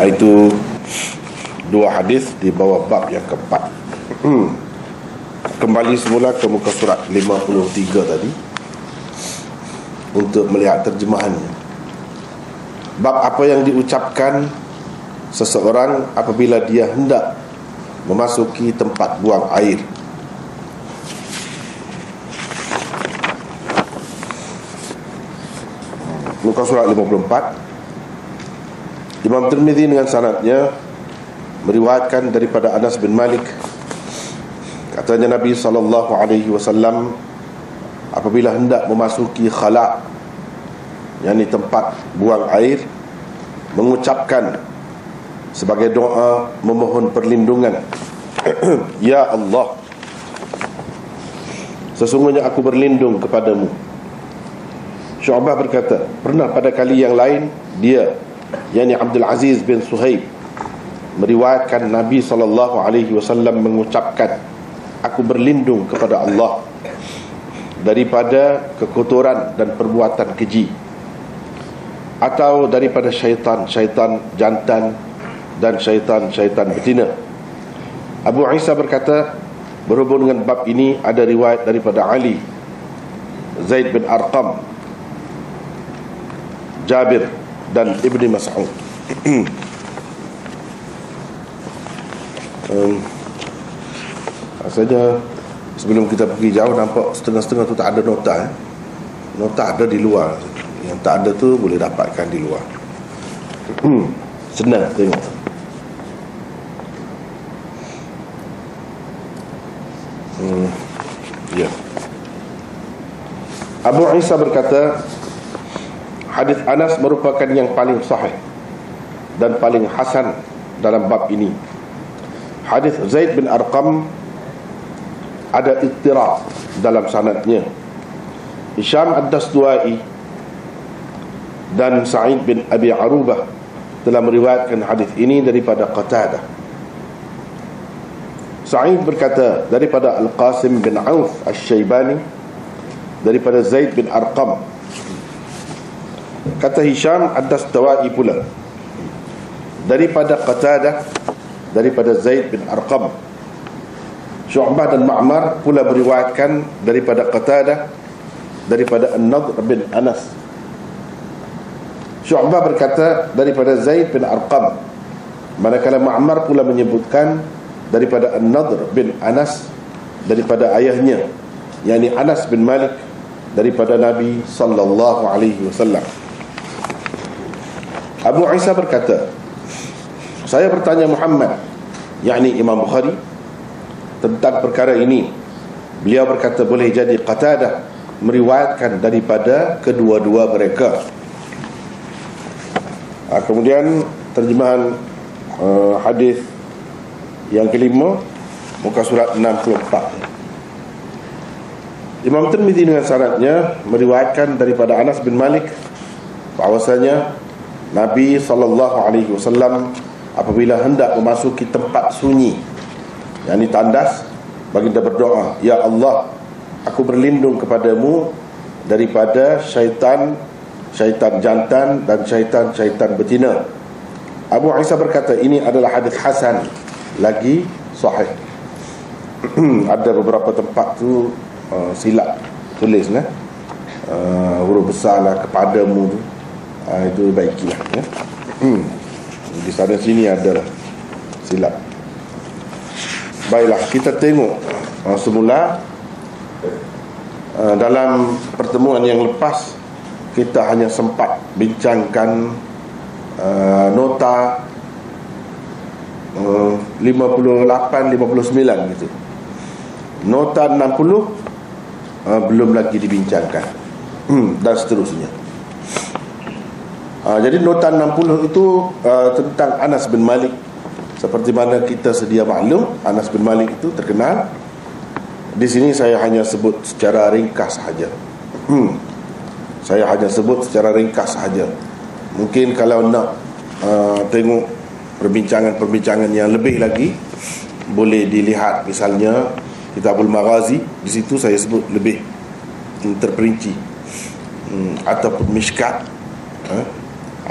Itu dua hadis di bawah bab yang keempat. Kembali semula ke muka surat 53 tadi untuk melihat terjemahannya. Bab apa yang diucapkan seseorang apabila dia hendak memasuki tempat buang air. Muka surat 54. Imam Tirmidzi dengan sanadnya meriwayatkan daripada Anas bin Malik, katanya Nabi SAW apabila hendak memasuki khala', yakni tempat buang air, mengucapkan sebagai doa memohon perlindungan, Ya Allah, sesungguhnya aku berlindung kepadamu. Syu'bah berkata, pernah pada kali yang lain dia, yakni Abdul Aziz bin Suhaib, meriwayatkan Nabi SAW mengucapkan, aku berlindung kepada Allah daripada kekotoran dan perbuatan keji, atau daripada syaitan jantan dan syaitan betina. Abu Isa berkata, berhubung dengan bab ini ada riwayat daripada Ali, Zaid bin Arqam, Jabir dan Ibni Mas'ud. Rasanya sebelum kita pergi jauh nampak setengah-setengah tu tak ada nota. Nota ada di luar. Yang tak ada tu boleh dapatkan di luar. Senang tengok. Ya. Abu Isa berkata, hadis Anas merupakan yang paling sahih dan paling hasan dalam bab ini. Hadis Zaid bin Arqam ada ittirab dalam sanadnya. Hisham ad-Dastuwai dan Sa'id bin Abi Arubah telah meriwayatkan hadis ini daripada Qatadah. Sa'id berkata daripada Al-Qasim bin Auf Asy-Syaibani daripada Zaid bin Arqam. Kata Hisham ad-Dastuwai pula daripada Qatadah daripada Zaid bin Arqam. Syu'bah dan Ma'mar pula meriwayatkan daripada Qatadah daripada An-Nadhr bin Anas. Syu'bah berkata daripada Zaid bin Arqam, manakala Ma'mar pula menyebutkan daripada An-Nadhr bin Anas daripada ayahnya, yakni Anas bin Malik, daripada Nabi sallallahu alaihi wasallam. Abu Isa berkata, saya bertanya Muhammad, yakni Imam Bukhari, tentang perkara ini. Beliau berkata, boleh jadi Qatadah meriwayatkan daripada kedua-dua mereka. Kemudian terjemahan hadis yang kelima, muka surat 64. Imam Tirmidzi dengan sanadnya meriwayatkan daripada Anas bin Malik bahwasanya Nabi SAW apabila hendak memasuki tempat sunyi, yakni tandas, baginda berdoa, Ya Allah, aku berlindung kepadamu daripada syaitan jantan dan syaitan betina. Abu Isa berkata, ini adalah hadis hasan lagi sahih. Ada beberapa tempat tu silap tulis lah, huruf besar lah, kepadamu tu, itu baikilah ya. Di sana sini ada lah silap. Baiklah, kita tengok semula dalam pertemuan yang lepas kita hanya sempat bincangkan nota 58, 59 gitu. Nota 60 belum lagi dibincangkan, dan seterusnya. Jadi nota 60 itu tentang Anas bin Malik. Seperti mana kita sedia maklum, Anas bin Malik itu terkenal. Di sini saya hanya sebut secara ringkas sahaja. Saya hanya sebut secara ringkas sahaja. Mungkin kalau nak tengok perbincangan-perbincangan yang lebih lagi, boleh dilihat misalnya Kitabul Maghazi. Di situ saya sebut lebih terperinci, ataupun Mishkat.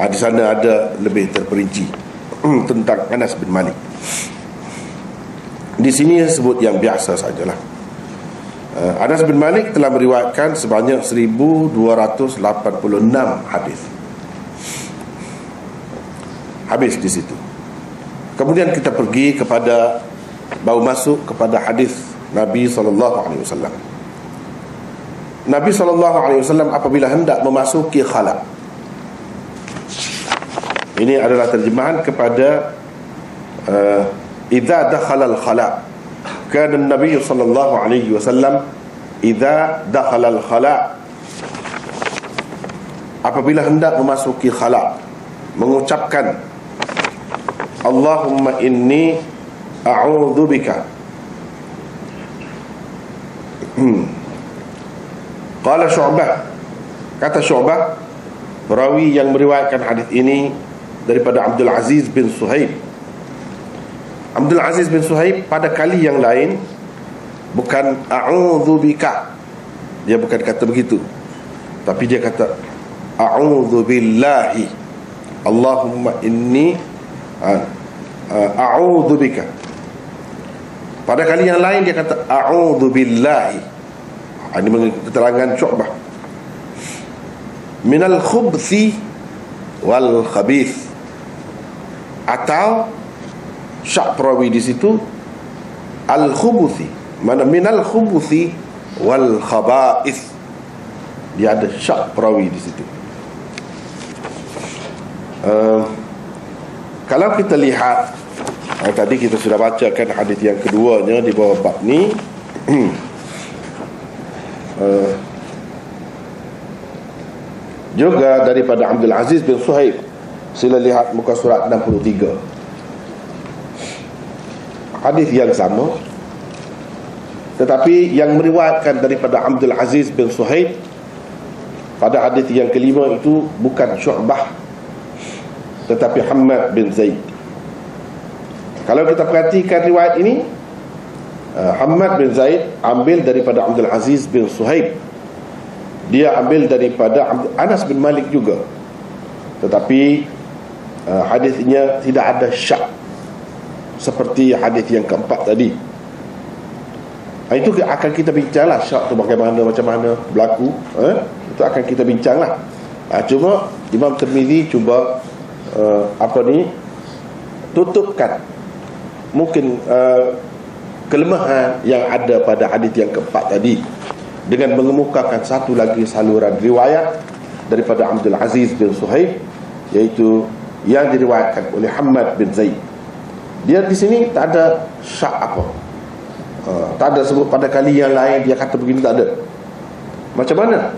Di sana ada lebih terperinci. tentang Anas bin Malik. Di sini sebut yang biasa sajalah. Anas bin Malik telah meriwayatkan sebanyak 1286 hadis. Habis di situ. Kemudian kita pergi kepada, baru masuk kepada hadis Nabi SAW. Nabi SAW apabila hendak memasuki khala. Ini adalah terjemahan kepada idza dakhala al-khala. Kana Nabi SAW idza dakhala al-khala, apabila hendak memasuki khala, mengucapkan Allahumma inni a'udzubika. Qala Syu'bah, kata Syu'bah, perawi yang meriwayatkan hadis ini daripada Abdul Aziz bin Suhaib. Abdul Aziz bin Suhaib pada kali yang lain bukan a'udzubika, dia bukan kata begitu, tapi dia kata a'udzubillahi, Allahumma inni a'udzubika. Pada kali yang lain dia kata a'udzubillahi. Ini mengikut keterangan Syu'bah. Minal khubthi wal khabith, atau syak perawi di situ al khubuthi, mana minal khubuthi wal khaba'ith. Dia ada syak perawi di situ. Kalau kita lihat, tadi kita sudah bacakan hadis yang keduanya di bawah bab ni. Juga daripada Abdul Aziz bin Suhaib, sila lihat muka surat 63. Hadis yang sama, tetapi yang meriwayatkan daripada Abdul Aziz bin Suhaib pada hadis yang kelima itu bukan Syu'bah, tetapi Hammad bin Zaid. Kalau kita perhatikan riwayat ini, Hammad bin Zaid ambil daripada Abdul Aziz bin Suhaib, dia ambil daripada Anas bin Malik juga, tetapi hadisnya tidak ada syak seperti hadis yang keempat tadi. Itu akan kita bincanglah, syak tu bagaimana, macam mana berlaku, itu akan kita bincanglah. Cuma Imam Tirmizi cuba tutupkan mungkin kelemahan yang ada pada hadis yang keempat tadi dengan mengemukakan satu lagi saluran riwayat daripada Abdul Aziz bin Suhaib, iaitu yang diriwayatkan oleh Hammad bin Zaid. Dia di sini tak ada syak apa, tak ada sebut pada kali yang lain dia kata begini, tak ada. Macam mana?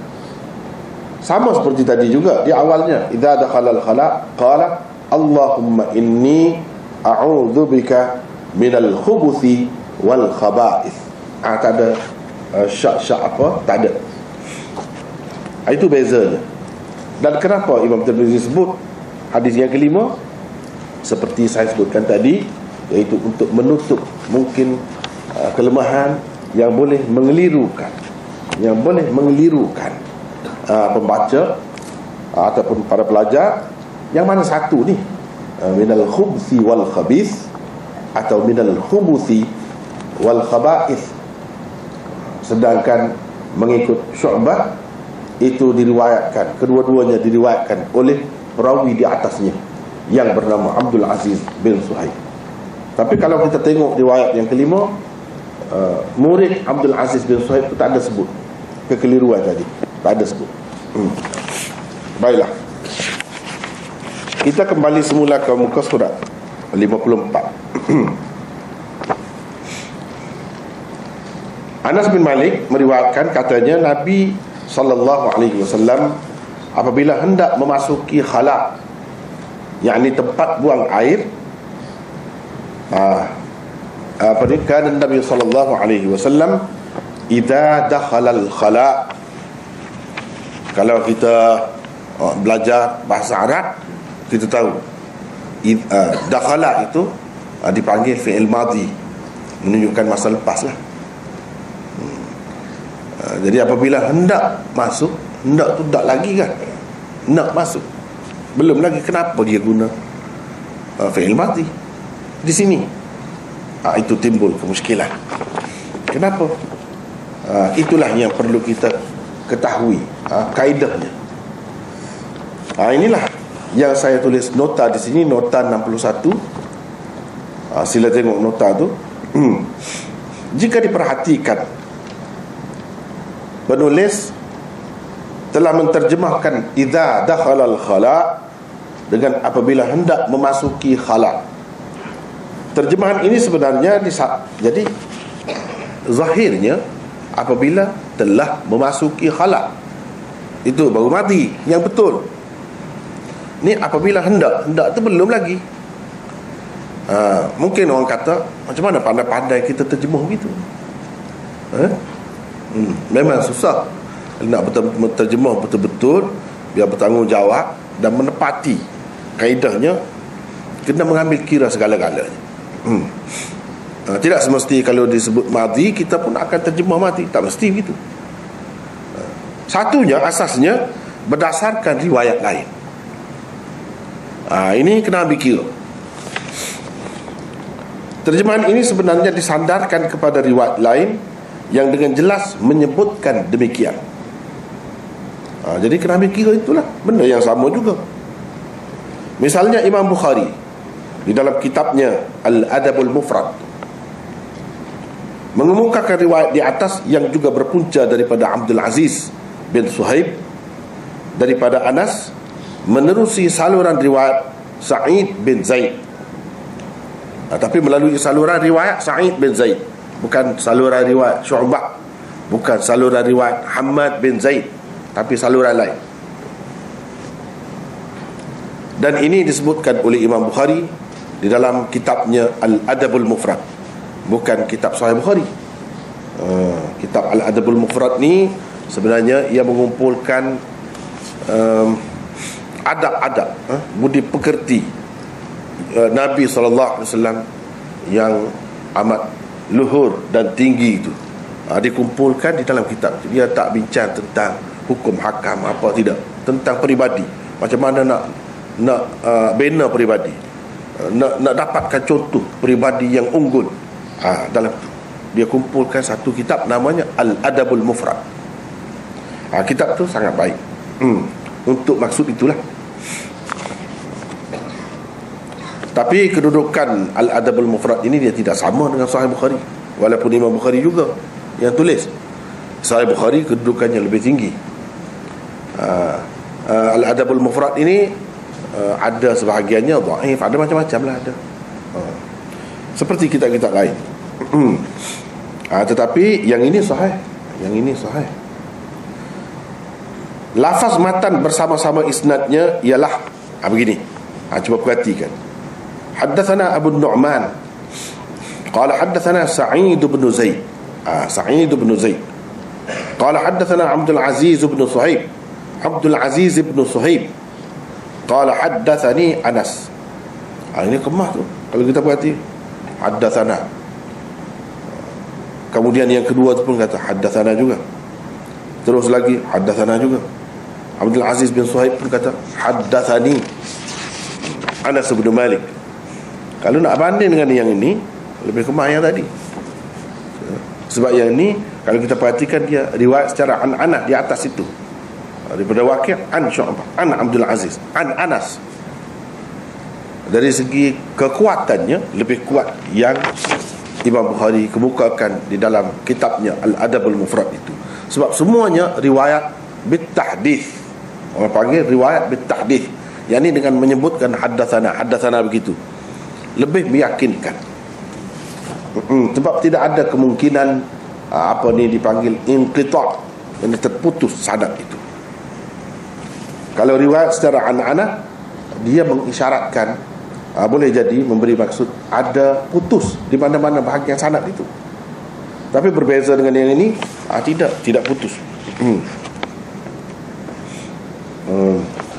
Sama seperti tadi juga di awalnya, idza dakhala al-khala qala Allahumma inni a'udzubika minal khubuthi wal khaba'ith. Tak ada syak-syak apa, tak ada. Itu bezanya. Dan kenapa Imam Tirmizi sebut hadis yang kelima seperti saya sebutkan tadi, iaitu untuk menutup mungkin kelemahan yang boleh mengelirukan, pembaca ataupun para pelajar, yang mana satu ni, minal khubthi wal khabith atau minal khubuthi wal khaba'ith. Sedangkan mengikut Syu'bah itu diriwayatkan, kedua-duanya diriwayatkan oleh perawi di atasnya yang bernama Abdul Aziz bin Suhaib. Tapi kalau kita tengok riwayat yang kelima, murid Abdul Aziz bin Suhaib itu tak ada sebut kekeliruan tadi, tak ada sebut. Baiklah, kita kembali semula ke muka surat 54. Anas bin Malik meriwayatkan, katanya Nabi SAW apabila hendak memasuki khala, yakni tempat buang air, kan Nabi SAW idza dakhala al-khala. Kalau kita belajar bahasa Arab, kita tahu dakhala itu dipanggil fi'il madhi, menunjukkan masa lepas lah. Jadi apabila hendak masuk, hendak tu tak lagi kan, nak masuk, belum lagi, kenapa dia guna fi'il madhi. Di sini itu timbul kemuskilan. Kenapa? Itulah yang perlu kita ketahui kaedahnya. Inilah yang saya tulis nota di sini, nota 61. Sila tengok nota tu. Jika diperhatikan, penulis telah menterjemahkan idza dakhala al-khala dengan apabila hendak memasuki khala. Terjemahan ini sebenarnya jadi zahirnya apabila telah memasuki khala, itu baru mati yang betul. Ni apabila hendak tu belum lagi. Mungkin orang kata, macam mana pandai-pandai kita terjemah begitu? Memang susah nak terjemah betul-betul biar bertanggungjawab dan menepati kaedahnya. Kena mengambil kira segala-galanya. Tidak semesti kalau disebut madhi kita pun akan terjemah mati, tak mesti begitu. Satunya, asasnya berdasarkan riwayat lain. Ini kena ambil kira. Terjemahan ini sebenarnya disandarkan kepada riwayat lain yang dengan jelas menyebutkan demikian. Jadi kena ambil kira, itulah benda yang sama juga. Misalnya Imam Bukhari di dalam kitabnya Al-Adabul Mufrad mengemukakan riwayat di atas yang juga berpunca daripada Abdul Aziz bin Suhaib daripada Anas, menerusi saluran riwayat Sa'id bin Zaid. Tapi melalui saluran riwayat Sa'id bin Zaid, bukan saluran riwayat Syu'bah, bukan saluran riwayat Hammad bin Zaid, tapi saluran lain. Dan ini disebutkan oleh Imam Bukhari di dalam kitabnya Al-Adabul Mufrad, bukan kitab Sahih Bukhari. Kitab Al-Adabul Mufrad ni sebenarnya ia mengumpulkan adab-adab, budi pekerti Nabi SAW yang amat luhur dan tinggi itu, dikumpulkan di dalam kitab. Dia tak bincang tentang hukum hakam apa, tidak, tentang peribadi, macam mana nak bina peribadi, nak dapatkan contoh peribadi yang unggul. Dalam itu dia kumpulkan satu kitab namanya Al-Adabul Mufrad. Kitab tu sangat baik untuk maksud itulah. Tapi kedudukan Al-Adabul Mufrad ini dia tidak sama dengan Sahih Bukhari, walaupun Imam Bukhari juga yang tulis. Sahih Bukhari kedudukannya lebih tinggi. Al-Adabul Mufrad ini ada sebahagiannya dhaif, ada macam-macam lah ada. Seperti kitab-kitab lain. Tetapi yang ini sahih, yang ini sahih. Lafaz matan bersama-sama isnadnya ialah begini. Cuba perhatikan. Haddathana Abu Nu'man qala haddathana Sa'id bin Zaid. Sa'id bin Zaid qala haddathana Abdul Aziz bin Suhaib. Abdul Aziz bin Suhaib qala haddathani Anas. Ini kemah tu kalau kita perhati. Haddathana. Kemudian yang kedua tu pun kata haddathana juga. Terus lagi haddathana juga. Abdul Aziz bin Suhaib pun kata haddathani Anas bin Malik. Kalau nak banding dengan yang ini, lebih kemah yang tadi. Sebab yang ini kalau kita perhatikan dia riwayat secara an-anah di atas itu. Daripada Waqi' an Syu'bah, an Abdul Aziz, an Anas. Dari segi kekuatannya lebih kuat yang Imam Bukhari kemukakan di dalam kitabnya Al-Adabul Mufrad itu. Sebab semuanya riwayat bitahdits. Orang panggil riwayat bitahdits, yakni dengan menyebutkan haddatsana begitu. Lebih meyakinkan. Sebab tidak ada kemungkinan dipanggil inqita', yang terputus sanad itu. Kalau riwayat secara an-anah, dia mengisyaratkan boleh jadi memberi maksud ada putus di mana-mana bahagian sanad itu. Tapi berbeza dengan yang ini, tidak putus.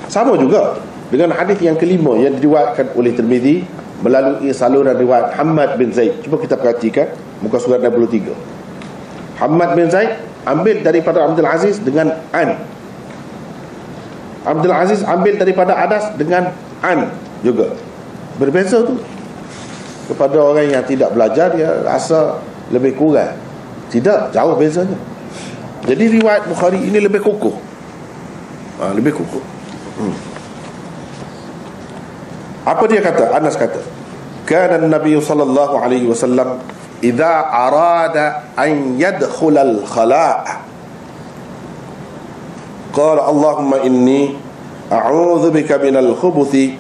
Sama juga dengan hadis yang kelima yang diriwayatkan oleh Tirmizi melalui saluran riwayat Hammad bin Zaid. Cuba kita perhatikan muka surat 63. Hammad bin Zaid ambil daripada Abdul Aziz dengan an. Abdul Aziz ambil daripada Anas dengan an juga. Berbeza tu. Kepada orang yang tidak belajar, dia rasa lebih kurang. Tidak, jauh bezanya. Jadi riwayat Bukhari ini lebih kukuh. Lebih kukuh. Apa dia kata? Anas kata, kana Nabi sallallahu alaihi wasallam idza arada an yadkhul al-khala' qala Allahumma inni a'udzu bika minal khubuthi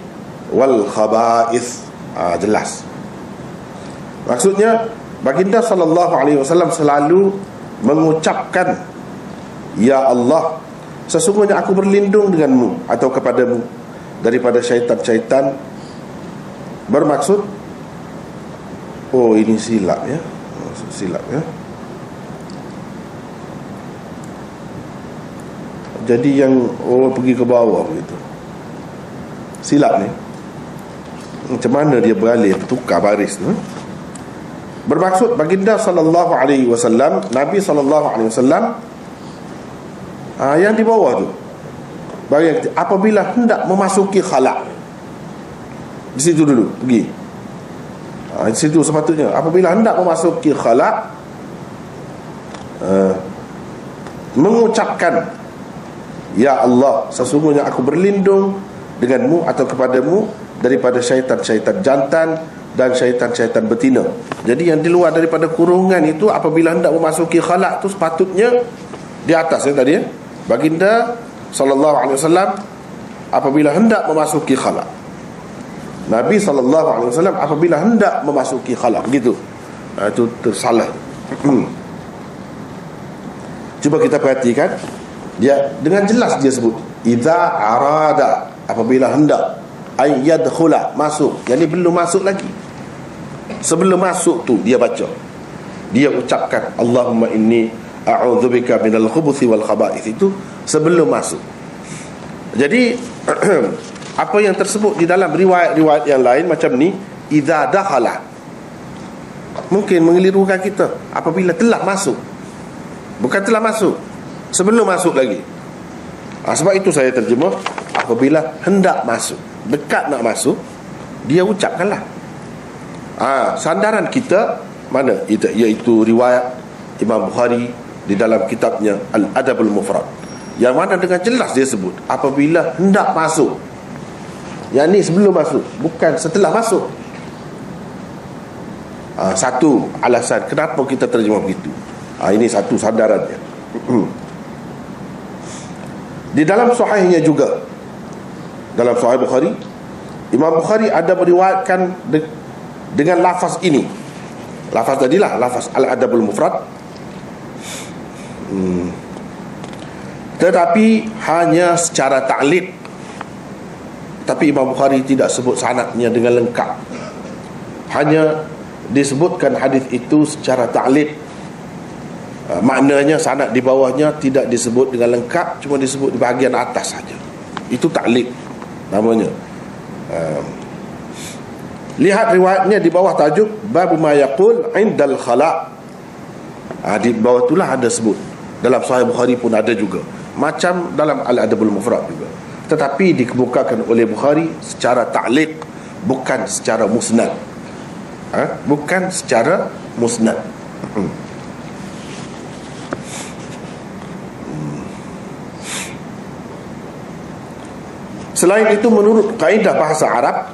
wal khaba'ith. Jelas. Maksudnya baginda sallallahu alaihi wasallam selalu mengucapkan, ya Allah, sesungguhnya aku berlindung denganmu atau kepadamu daripada syaitan-syaitan. Bermaksud, oh ini silap ya, silap ya. Jadi yang pergi ke bawah begitu, silap ni. Macam mana dia beralih, tukar baris tu? Bermaksud baginda sallallahu alaihi wasallam, Nabi sallallahu alaihi wasallam, yang di bawah tu, apabila hendak memasuki khala', di situ dulu pergi. Di situ sepatutnya. Apabila hendak memasuki khala', mengucapkan, ya Allah, sesungguhnya aku berlindung denganmu atau kepadamu daripada syaitan-syaitan jantan dan syaitan-syaitan betina. Jadi yang di luar daripada kurungan itu, apabila hendak memasuki khala' tu sepatutnya di atas ya tadi ya. Baginda sallallahu alaihi wasallam apabila hendak memasuki khala'. Nabi sallallahu alaihi wasallam apabila hendak memasuki khala', begitu. Itu tersalah. Cuba kita perhatikan, dia dengan jelas dia sebut idza arada, apabila hendak, ay yadkhula, masuk. Yani belum masuk lagi. Sebelum masuk tu dia baca, dia ucapkan Allahumma inni a'udzubika minal khubuthi wal khaba'ith. Itu sebelum masuk. Jadi apa yang tersebut di dalam riwayat-riwayat yang lain macam ni, idza dakhala, mungkin mengelirukan kita apabila telah masuk. Bukan telah masuk, sebelum masuk lagi. Sebab itu saya terjemah apabila hendak masuk, dekat nak masuk, dia ucapkanlah. Sandaran kita mana? Iaitu riwayat Imam Bukhari di dalam kitabnya Al-Adabul Mufrad, yang mana dengan jelas dia sebut apabila hendak masuk. Yang ni sebelum masuk, bukan setelah masuk. Satu alasan kenapa kita terjemah begitu. Ini satu sandarannya. Di dalam sahihnya juga, dalam Sahih Bukhari, Imam Bukhari ada meriwayatkan dengan lafaz ini. Lafaz tadilah lafaz Al-Adabul Mufrad, tetapi hanya secara ta'liq. Tapi Imam Bukhari tidak sebut sanadnya dengan lengkap, hanya disebutkan hadis itu secara ta'liq. Maknanya sanad di bawahnya tidak disebut dengan lengkap, cuma disebut di bahagian atas saja. Itu ta'liq namanya. Lihat riwayatnya di bawah tajuk bab ma yaqul indal khala'. Di bawah itulah ada sebut. Dalam Sahih Bukhari pun ada juga, macam dalam Al-Adabul Mufrad juga. Tetapi dikemukakan oleh Bukhari secara ta'liq, bukan secara musnad. Bukan secara musnad. Selain itu, menurut kaedah bahasa Arab,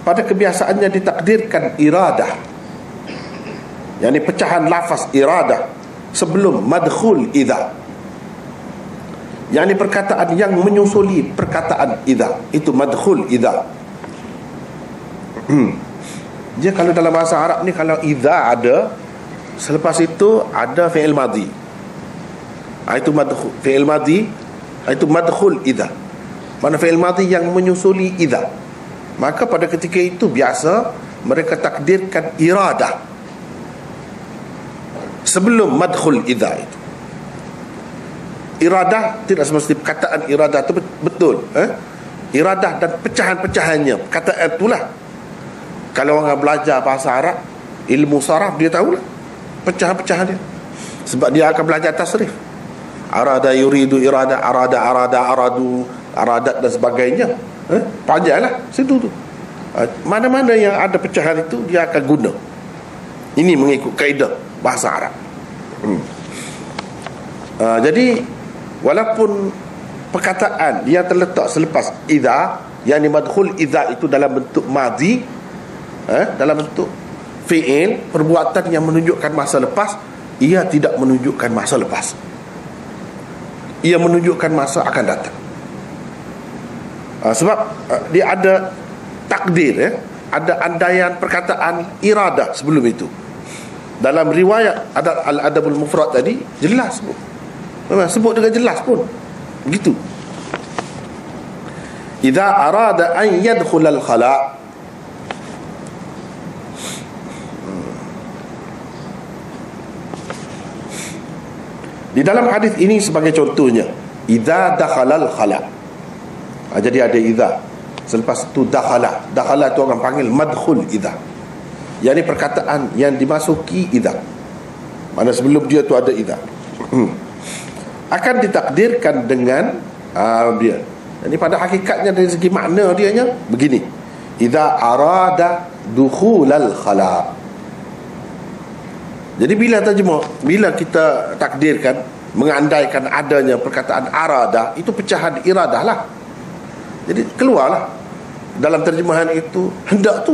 pada kebiasaannya ditakdirkan iradah, yakni pecahan lafaz iradah sebelum madkhul idza, yakni perkataan yang menyusuli perkataan idza, itu madkhul idza. Dia kalau dalam bahasa Arab ni, kalau idza ada, selepas itu ada fi'il madhi, itu madkhul, fi'il madhi itu madkhul idza, mana fi'il madhi yang menyusuli idza. Maka pada ketika itu biasa mereka takdirkan iradah sebelum madkhul idza itu. Iradah tidak semestinya perkataan iradah itu betul. Iradah dan pecahan-pecahannya, perkataan itulah. Kalau orang belajar bahasa Arab, ilmu saraf, dia tahulah pecahan-pecahan dia, sebab dia akan belajar tasrif. Arada yuridu irada, arada aradu, aradat dan sebagainya. Panjanglah situ tu. Mana-mana yang ada pecahan itu dia akan guna. Ini mengikut kaedah bahasa Arab. Jadi walaupun perkataan yang terletak selepas idza, yang madkhul idza itu dalam bentuk madhi, dalam bentuk fi'il, perbuatan yang menunjukkan masa lepas, ia tidak menunjukkan masa lepas, ia menunjukkan masa akan datang. Sebab dia ada takdir, ada andaian perkataan iradah sebelum itu. Dalam riwayat ada Al-Adabul Mufrad tadi jelas pun, memang sebut dengan jelas pun begitu. Idza arada an yadkhul al-khala', di dalam hadis ini sebagai contohnya, idza dakhalal khala'. Jadi ada idza, selepas itu dakhala. Dakhala itu orang panggil madkhul idza, yakni perkataan yang dimasuki idza, mana sebelum dia tu ada idza. Akan ditakdirkan dengan dia. Jadi pada hakikatnya dari segi makna dia nya begini, idza arada dukhulal khala'. Jadi bila terjemah, bila kita takdirkan, mengandaikan adanya perkataan arada, itu pecahan iradah lah. Jadi keluarlah dalam terjemahan itu hendak tu.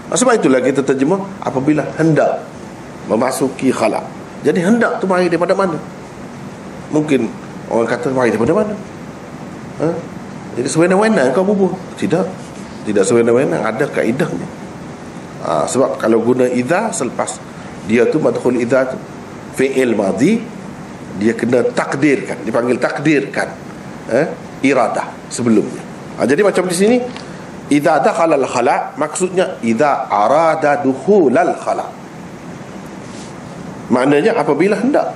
Sebab itulah kita terjemah apabila hendak memasuki khala'. Jadi hendak tu mari daripada mana? Mungkin orang kata mari daripada mana? Jadi sewenang-wenang kau bubuh. Tidak sewenang-wenang, ada kaedahnya. Sebab kalau guna idza selepas dia tu madkhul idza tu fi'il madhi, dia kena takdirkan, dipanggil takdirkan iradah sebelumnya. Jadi macam di sini idza dakhala al-khala', maksudnya idza arada dukhulal khala'. Maknanya apabila hendak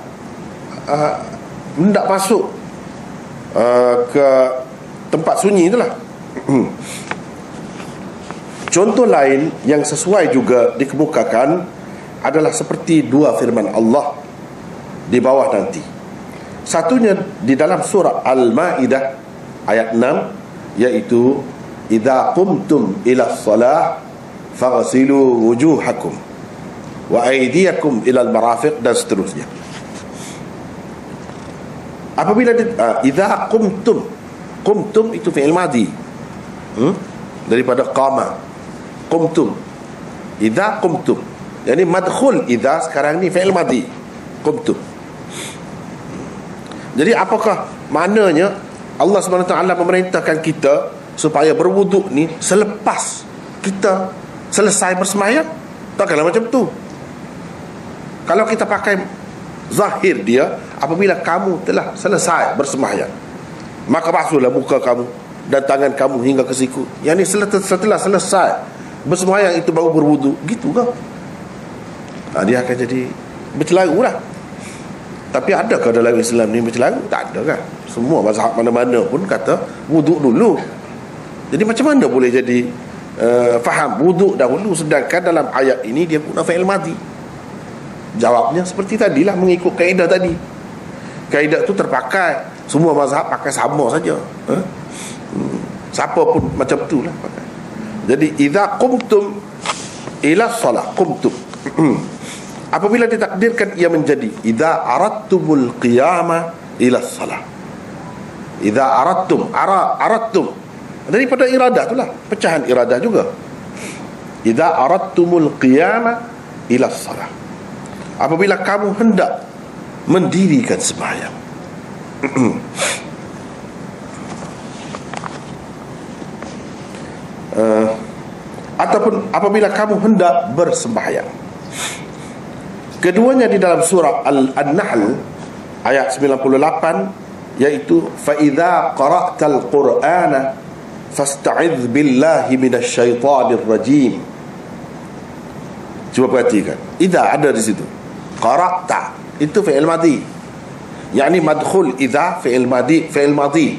masuk ke tempat sunyi itulah. Contoh lain yang sesuai juga dikemukakan adalah seperti dua firman Allah di bawah nanti. Satunya di dalam surah Al-Maidah ayat 6, iaitu idza qumtum ila shalah faghsilu wujuhakum wa aydiyakum ila al-marafiq, dan seterusnya. Apabila idza qumtum itu fi'il madhi daripada qama. Qumtum, idza qumtum, yani madkhul idza sekarang ni fi'il madhi, qumtum. Jadi apakah maknanya Allah SWT memerintahkan kita supaya berwuduk ni selepas kita selesai bersemayam? Takkanlah macam tu. Kalau kita pakai zahir dia, apabila kamu telah selesai bersemayam, maka basuhlah muka kamu dan tangan kamu hingga ke siku. Yang ni setelah selesai bersemayam itu baru berwuduk, gitu ke? Dia akan jadi bercelaru lah. Tapi adakah dalam Islam ni bercelaru? Tak ada kan. Semua mazhab mana-mana pun kata wuduk dulu. Jadi macam mana boleh jadi faham wuduk dahulu, sedangkan dalam ayat ini dia guna fi'il madhi? Jawabnya seperti tadilah, mengikut kaedah tadi. Kaedah tu terpakai, semua mazhab pakai sama saja. Siapa pun macam tu lah pakai. Jadi idza qumtum ila shalah, qumtum. Apabila ditakdirkan ia menjadi idza aradtumul qiyama ila shalah. Idza aradtum daripada iradah itulah, pecahan iradah juga. Idza aradtumul qiyama ila shalah, apabila kamu hendak mendirikan sembahyang. Ataupun apabila kamu hendak bersembahyang. Keduanya di dalam surah An-Nahl ayat 98, iaitu fa idza qara'tal qur'ana fasta'idz billahi minasyaitonir rajim. Cuba perhatikan, idza ada di situ. Qara'ta itu fi'il madhi, yakni madkhul idza fi'il madhi.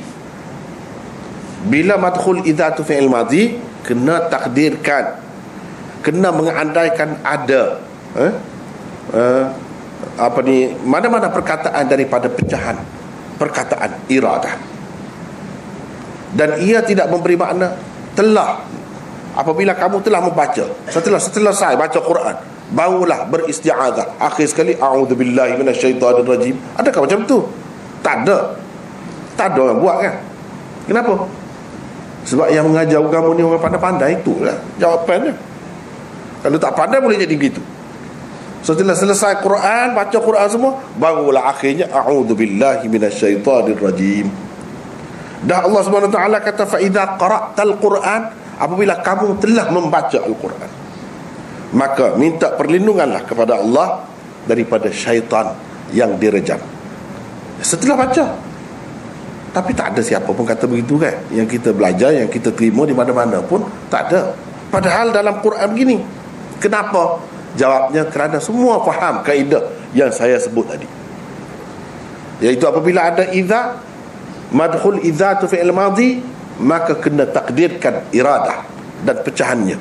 Bila madkhul idza tu fi'il madhi, kena takdirkan, kena mengandaikan ada mana-mana perkataan daripada pecahan perkataan iradah, dan ia tidak memberi makna telah apabila kamu telah membaca, setelah selesai baca Quran, barulah beristi'adzah. Akhir sekali, a'udzubillahi minasyaitonirrajim. Adakah macam tu? Tak ada. Tak ada orang buat kan? Kenapa? Sebab yang mengajar agama ni orang pandai-pandai, itulah jawapannya. Kalau tak pandai boleh jadi begitu. Setelah selesai Quran, baca Quran semua, barulah akhirnya a'udzubillahi minasyaitonirrajim. Dah Allah SWT kata, fa idza qara'tal Quran, apabila kamu telah membaca Al-Quran, maka minta perlindunganlah kepada Allah daripada syaitan yang direjam. Setelah baca. Tapi tak ada siapa pun kata begitu kan. Yang kita belajar, yang kita terima di mana-mana pun tak ada. Padahal dalam Quran begini. Kenapa? Jawabnya kerana semua faham kaedah yang saya sebut tadi, iaitu apabila ada idza, madkhul idza tu fi'il madhi, maka kena takdirkan iradah dan pecahannya.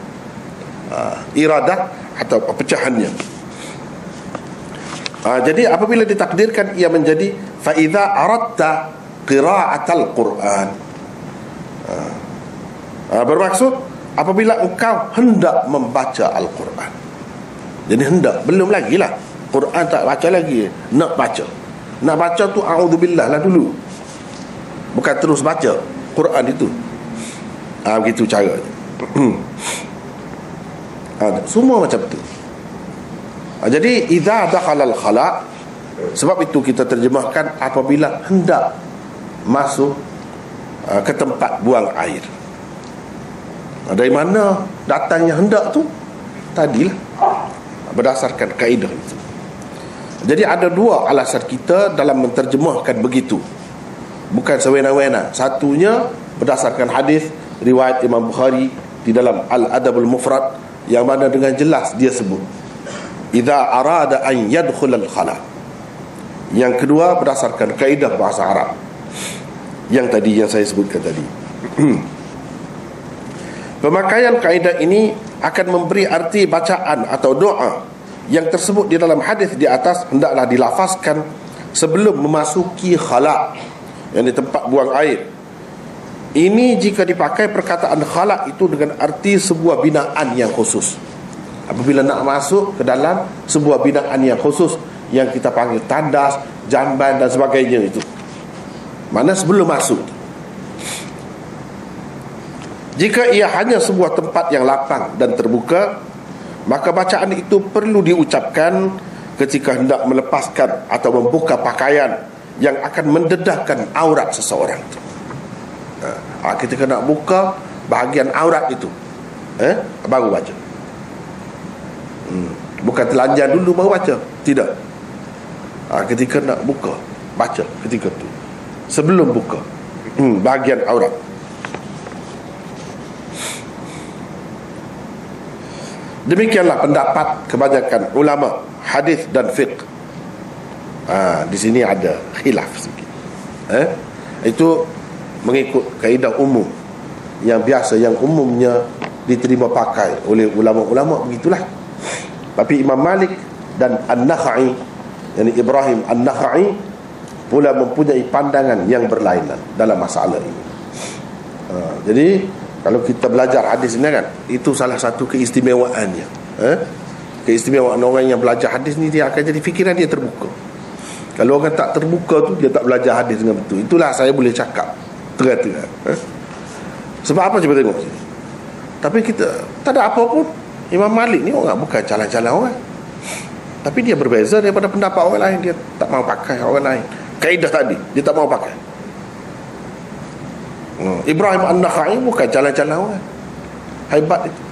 Iradah atau pecahannya. Jadi apabila ditakdirkan, ia menjadi fa idza aradta qira'atal Quran. Bermaksud apabila engkau hendak membaca Al-Quran. Jadi hendak, belum lagi lah, Quran tak baca lagi, nak baca. Nak baca tu a'udzubillah lah dulu, bukan terus baca Quran itu. Begitu caranya. Semua macam tu. Jadi idza dakhala al-khala', sebab itu kita terjemahkan apabila hendak masuk ke tempat buang air. Dari mana datangnya hendak tu? Tadilah, berdasarkan kaedah itu. Jadi ada dua alasan kita dalam menterjemahkan begitu, bukan sewena-wena. Satunya berdasarkan hadis riwayat Imam Bukhari di dalam Al-Adabul Mufrad, yang mana dengan jelas dia sebut idza arada an yadkhul al-khala. Yang kedua berdasarkan kaedah bahasa Arab yang tadi, yang saya sebutkan tadi. Pemakaian kaedah ini akan memberi arti bacaan atau doa yang tersebut di dalam hadis di atas hendaklah dilafazkan sebelum memasuki khala', yang di tempat buang air. Ini jika dipakai perkataan khala' itu dengan arti sebuah binaan yang khusus. Apabila nak masuk ke dalam sebuah binaan yang khusus, yang kita panggil tandas, jamban dan sebagainya itu, mana sebelum masuk. Jika ia hanya sebuah tempat yang lapang dan terbuka, maka bacaan itu perlu diucapkan ketika hendak melepaskan atau membuka pakaian yang akan mendedahkan aurat seseorang. Ketika nak buka bahagian aurat itu, baru baca. Bukan telanjang dulu baru baca. Tidak. Ketika nak buka, baca ketika itu, sebelum buka bahagian aurat. Demikianlah pendapat kebanyakan ulama hadis dan fiqh. Di sini ada khilaf sikit. Itu mengikut kaedah umum yang biasa, yang umumnya diterima pakai oleh ulama-ulama, begitulah. Tapi Imam Malik dan An-Nakhai, yakni Ibrahim An-Nakhai, pula mempunyai pandangan yang berlainan dalam masalah ini. Jadi kalau kita belajar hadis ini kan, itu salah satu keistimewaannya. Keistimewaan orang yang belajar hadis ni, dia akan jadi fikiran dia terbuka. Kalau orang tak terbuka tu, dia tak belajar hadis dengan betul. Itulah saya boleh cakap terang-terang. Sebab apa, cuba tengok sini. Tapi kita tak ada apa pun. Imam Malik ni orang bukan calang-calang orang, tapi dia berbeza daripada pendapat orang lain. Dia tak mau pakai orang lain kaedah tadi, dia tak mau pakai. Ibrahim An-Nakhai bukan calang-calang orang, hebat itu.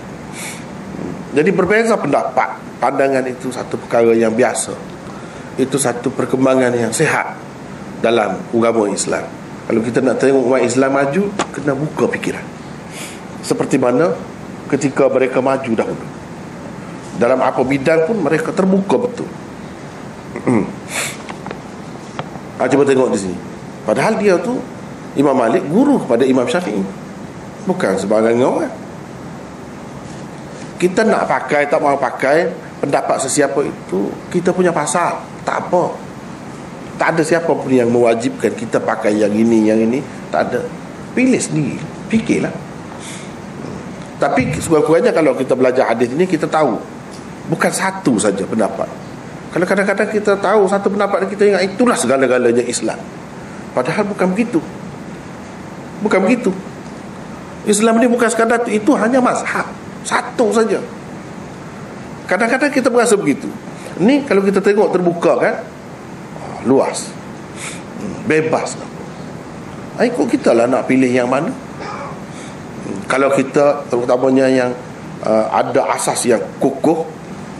Jadi berbeza pendapat, pandangan itu satu perkara yang biasa. Itu satu perkembangan yang sihat dalam agama Islam. Kalau kita nak tengok umat Islam maju, kena buka fikiran. Seperti mana ketika mereka maju dahulu, dalam apa bidang pun mereka terbuka betul. Cuba tengok di sini. Padahal dia tu, Imam Malik, guru kepada Imam Syafi'i, bukan sebagai orang. Kita nak pakai, tak mau pakai pendapat sesiapa itu, kita punya pasal, tak apa. Tak ada siapa pun yang mewajibkan kita pakai yang ini, tak ada. Pilih sendiri, fikirlah. Tapi sekurang-kurangnya kalau kita belajar hadis ini, kita tahu bukan satu saja pendapat. Kalau kadang-kadang kita tahu satu pendapat, kita ingat itulah segala-galanya Islam. Padahal bukan begitu. Bukan begitu. Islam ini bukan sekadar itu hanya mazhab satu saja. Kadang-kadang kita merasa begitu. Ni kalau kita tengok terbuka kan, luas, bebas. Ikut kita lah nak pilih yang mana. Kalau kita terutamanya yang ada asas yang kukuh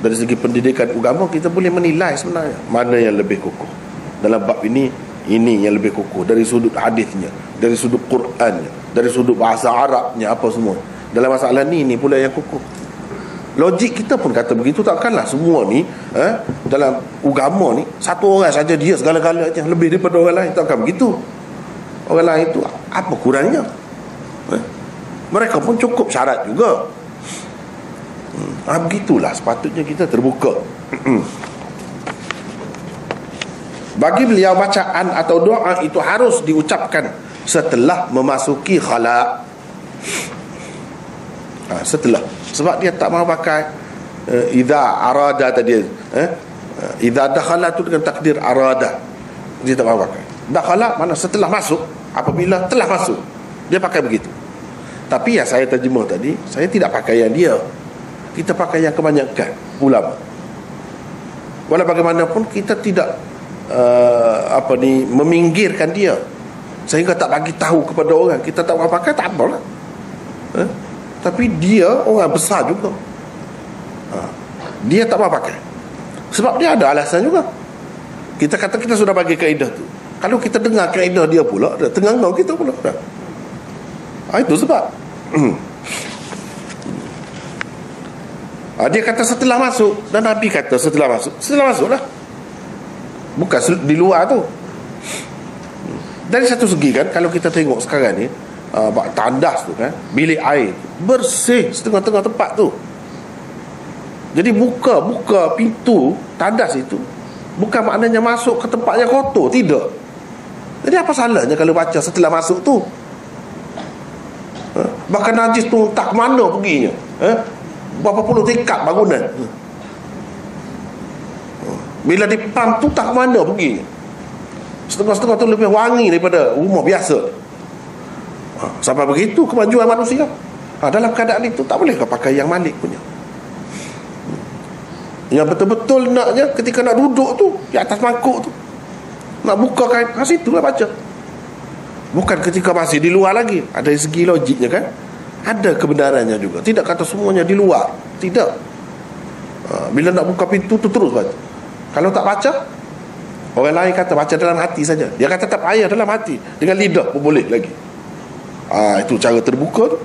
dari segi pendidikan agama, kita boleh menilai sebenarnya mana yang lebih kukuh. Dalam bab ini yang lebih kukuh dari sudut hadisnya, dari sudut Qurannya, dari sudut bahasa Arabnya, apa semua. Dalam masalah ni pula yang kukuh. Logik kita pun kata begitu. Takkanlah semua ni dalam agama ni satu orang saja dia segala-galanya, lebih daripada orang lain. Takkan begitu. Orang lain itu apa kurangnya? Mereka pun cukup syarat juga. Begitulah sepatutnya kita terbuka. Bagi beliau, bacaan atau doa itu harus diucapkan setelah memasuki khala. Setelah. Sebab dia tak mahu pakai idza arada tadi. Idza dakhala tu dengan takdir arada. Dia tak mahu pakai. Dakhala mana setelah masuk, apabila telah masuk. Dia pakai begitu. Tapi yang saya terjemah tadi, saya tidak pakai yang dia. Kita pakai yang kebanyakan ulama. Walau bagaimanapun kita tidak meminggirkan dia sehingga tak bagi tahu kepada orang kita tak mahu pakai, tak apalah. Tapi dia orang besar juga. Dia tak mahu pakai sebab dia ada alasan juga. Kita kata kita sudah bagi kaedah tu. Kalau kita dengar kaedah dia pula, tengah-tengah kita pula. Itu sebab dia kata setelah masuk, dan Nabi kata setelah masuklah, bukan di luar tu. Dari satu segi kan, kalau kita tengok sekarang ni tandas tu kan, bilik air bersih setengah-tengah tempat tu. Jadi buka pintu tandas itu bukan maknanya masuk ke tempat yang kotor, tidak. Jadi apa salahnya kalau baca setelah masuk tu? Bahkan najis tu tak ke mana perginya, berapa puluh tingkat bangunan, bila dipam tu tak ke mana perginya. Setengah-setengah tu lebih wangi daripada rumah biasa. Sampai begitu kemajuan manusia. Dalam keadaan itu tak boleh kau pakai yang Malik punya. Yang betul-betul naknya ketika nak duduk tu di atas mangkuk tu, nak buka kain, situlah baca. Bukan ketika masih di luar lagi. Ada segi logiknya kan, ada kebenarannya juga. Tidak kata semuanya di luar, tidak. Bila nak buka pintu tu terus baca. Kalau tak baca, orang lain kata baca dalam hati saja. Dia kata tak payah dalam hati, dengan lidah pun boleh lagi. Itu cara terbuka tu.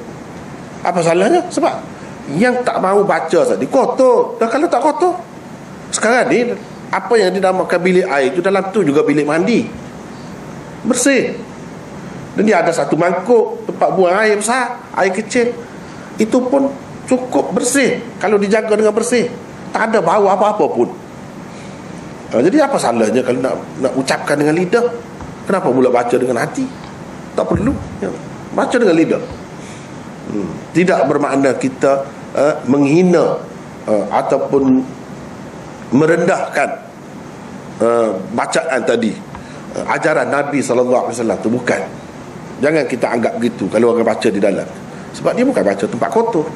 Apa salahnya? Sebab yang tak mahu baca tadi kotor. Dan kalau tak kotor, sekarang ni apa yang dinamakan bilik air itu, dalam tu juga bilik mandi, bersih. Dan dia ada satu mangkuk tempat buang air besar, air kecil. Itu pun cukup bersih. Kalau dijaga dengan bersih, tak ada bau apa-apa pun. Jadi apa salahnya kalau nak ucapkan dengan lidah? Kenapa pula baca dengan hati? Tak perlu. Baca dengan lidah. Tidak bermakna kita menghina ataupun merendahkan bacaan tadi, ajaran Nabi SAW itu, bukan. Jangan kita anggap begitu kalau orang baca di dalam. Sebab dia bukan baca tempat kotor,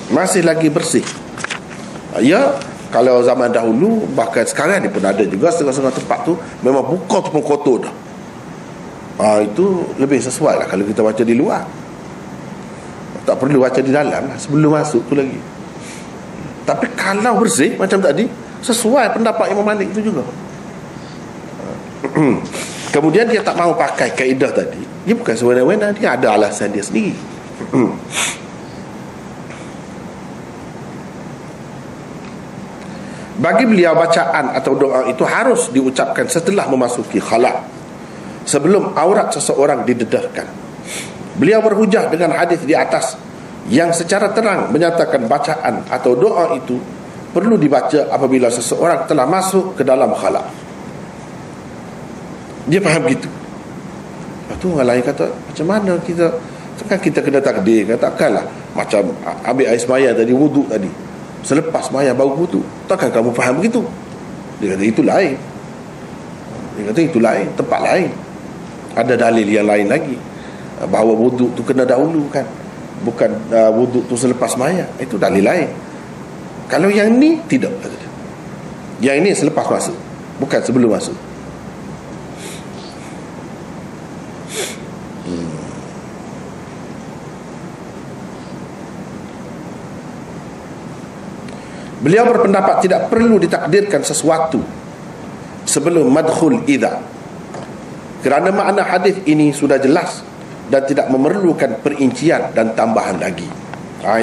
masih lagi bersih. Ya, kalau zaman dahulu, bahkan sekarang ni pun ada juga setengah-setengah tempat tu memang buka tu pun kotor dah. Itu lebih sesuai lah kalau kita baca di luar. Tak perlu baca di dalam lah, sebelum masuk tu lagi. Tapi kalau bersih macam tadi, sesuai pendapat Imam Malik itu juga. Kemudian dia tak mahu pakai kaedah tadi. Dia bukan sewenang-wenang, dia ada alasan dia sendiri. Bagi beliau, bacaan atau doa itu harus diucapkan setelah memasuki khala, sebelum aurat seseorang didedahkan. Beliau berhujah dengan hadis di atas yang secara terang menyatakan bacaan atau doa itu perlu dibaca apabila seseorang telah masuk ke dalam khala. Dia faham gitu. Lepas tu orang lain kata, macam mana kita Kan kita kena takdir, takkanlah macam ambil air sembahyang tadi, wuduk tadi, selepas sembahyang baru wuduk. Takkan kamu faham begitu? Dia kata itu lain. Dia kata itu lain, tempat lain. Ada dalil yang lain lagi, bahawa wuduk tu kena dahulu kan, bukan wuduk tu selepas sembahyang. Itu dalil lain. Kalau yang ni tidak, yang ini selepas masuk, bukan sebelum masuk. Beliau berpendapat tidak perlu ditakdirkan sesuatu sebelum madkhul idza, kerana makna hadis ini sudah jelas dan tidak memerlukan perincian dan tambahan lagi.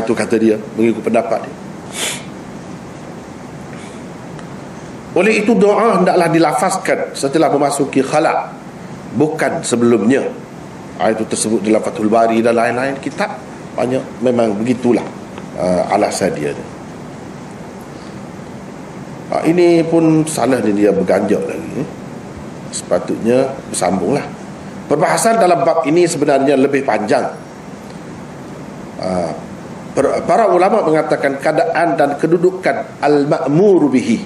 Itu kata dia, mengikut pendapat dia. Oleh itu doa hendaklah dilafazkan setelah memasuki khala', bukan sebelumnya. Itu tersebut dalam Fathul Bari dan lain-lain kitab. Banyak, memang begitulah alasan dia. Ini pun salah dia berganjak lagi. Sepatutnya bersambunglah. Perbahasan dalam bab ini sebenarnya lebih panjang. Para ulama mengatakan keadaan dan kedudukan al-ma'mur bihi,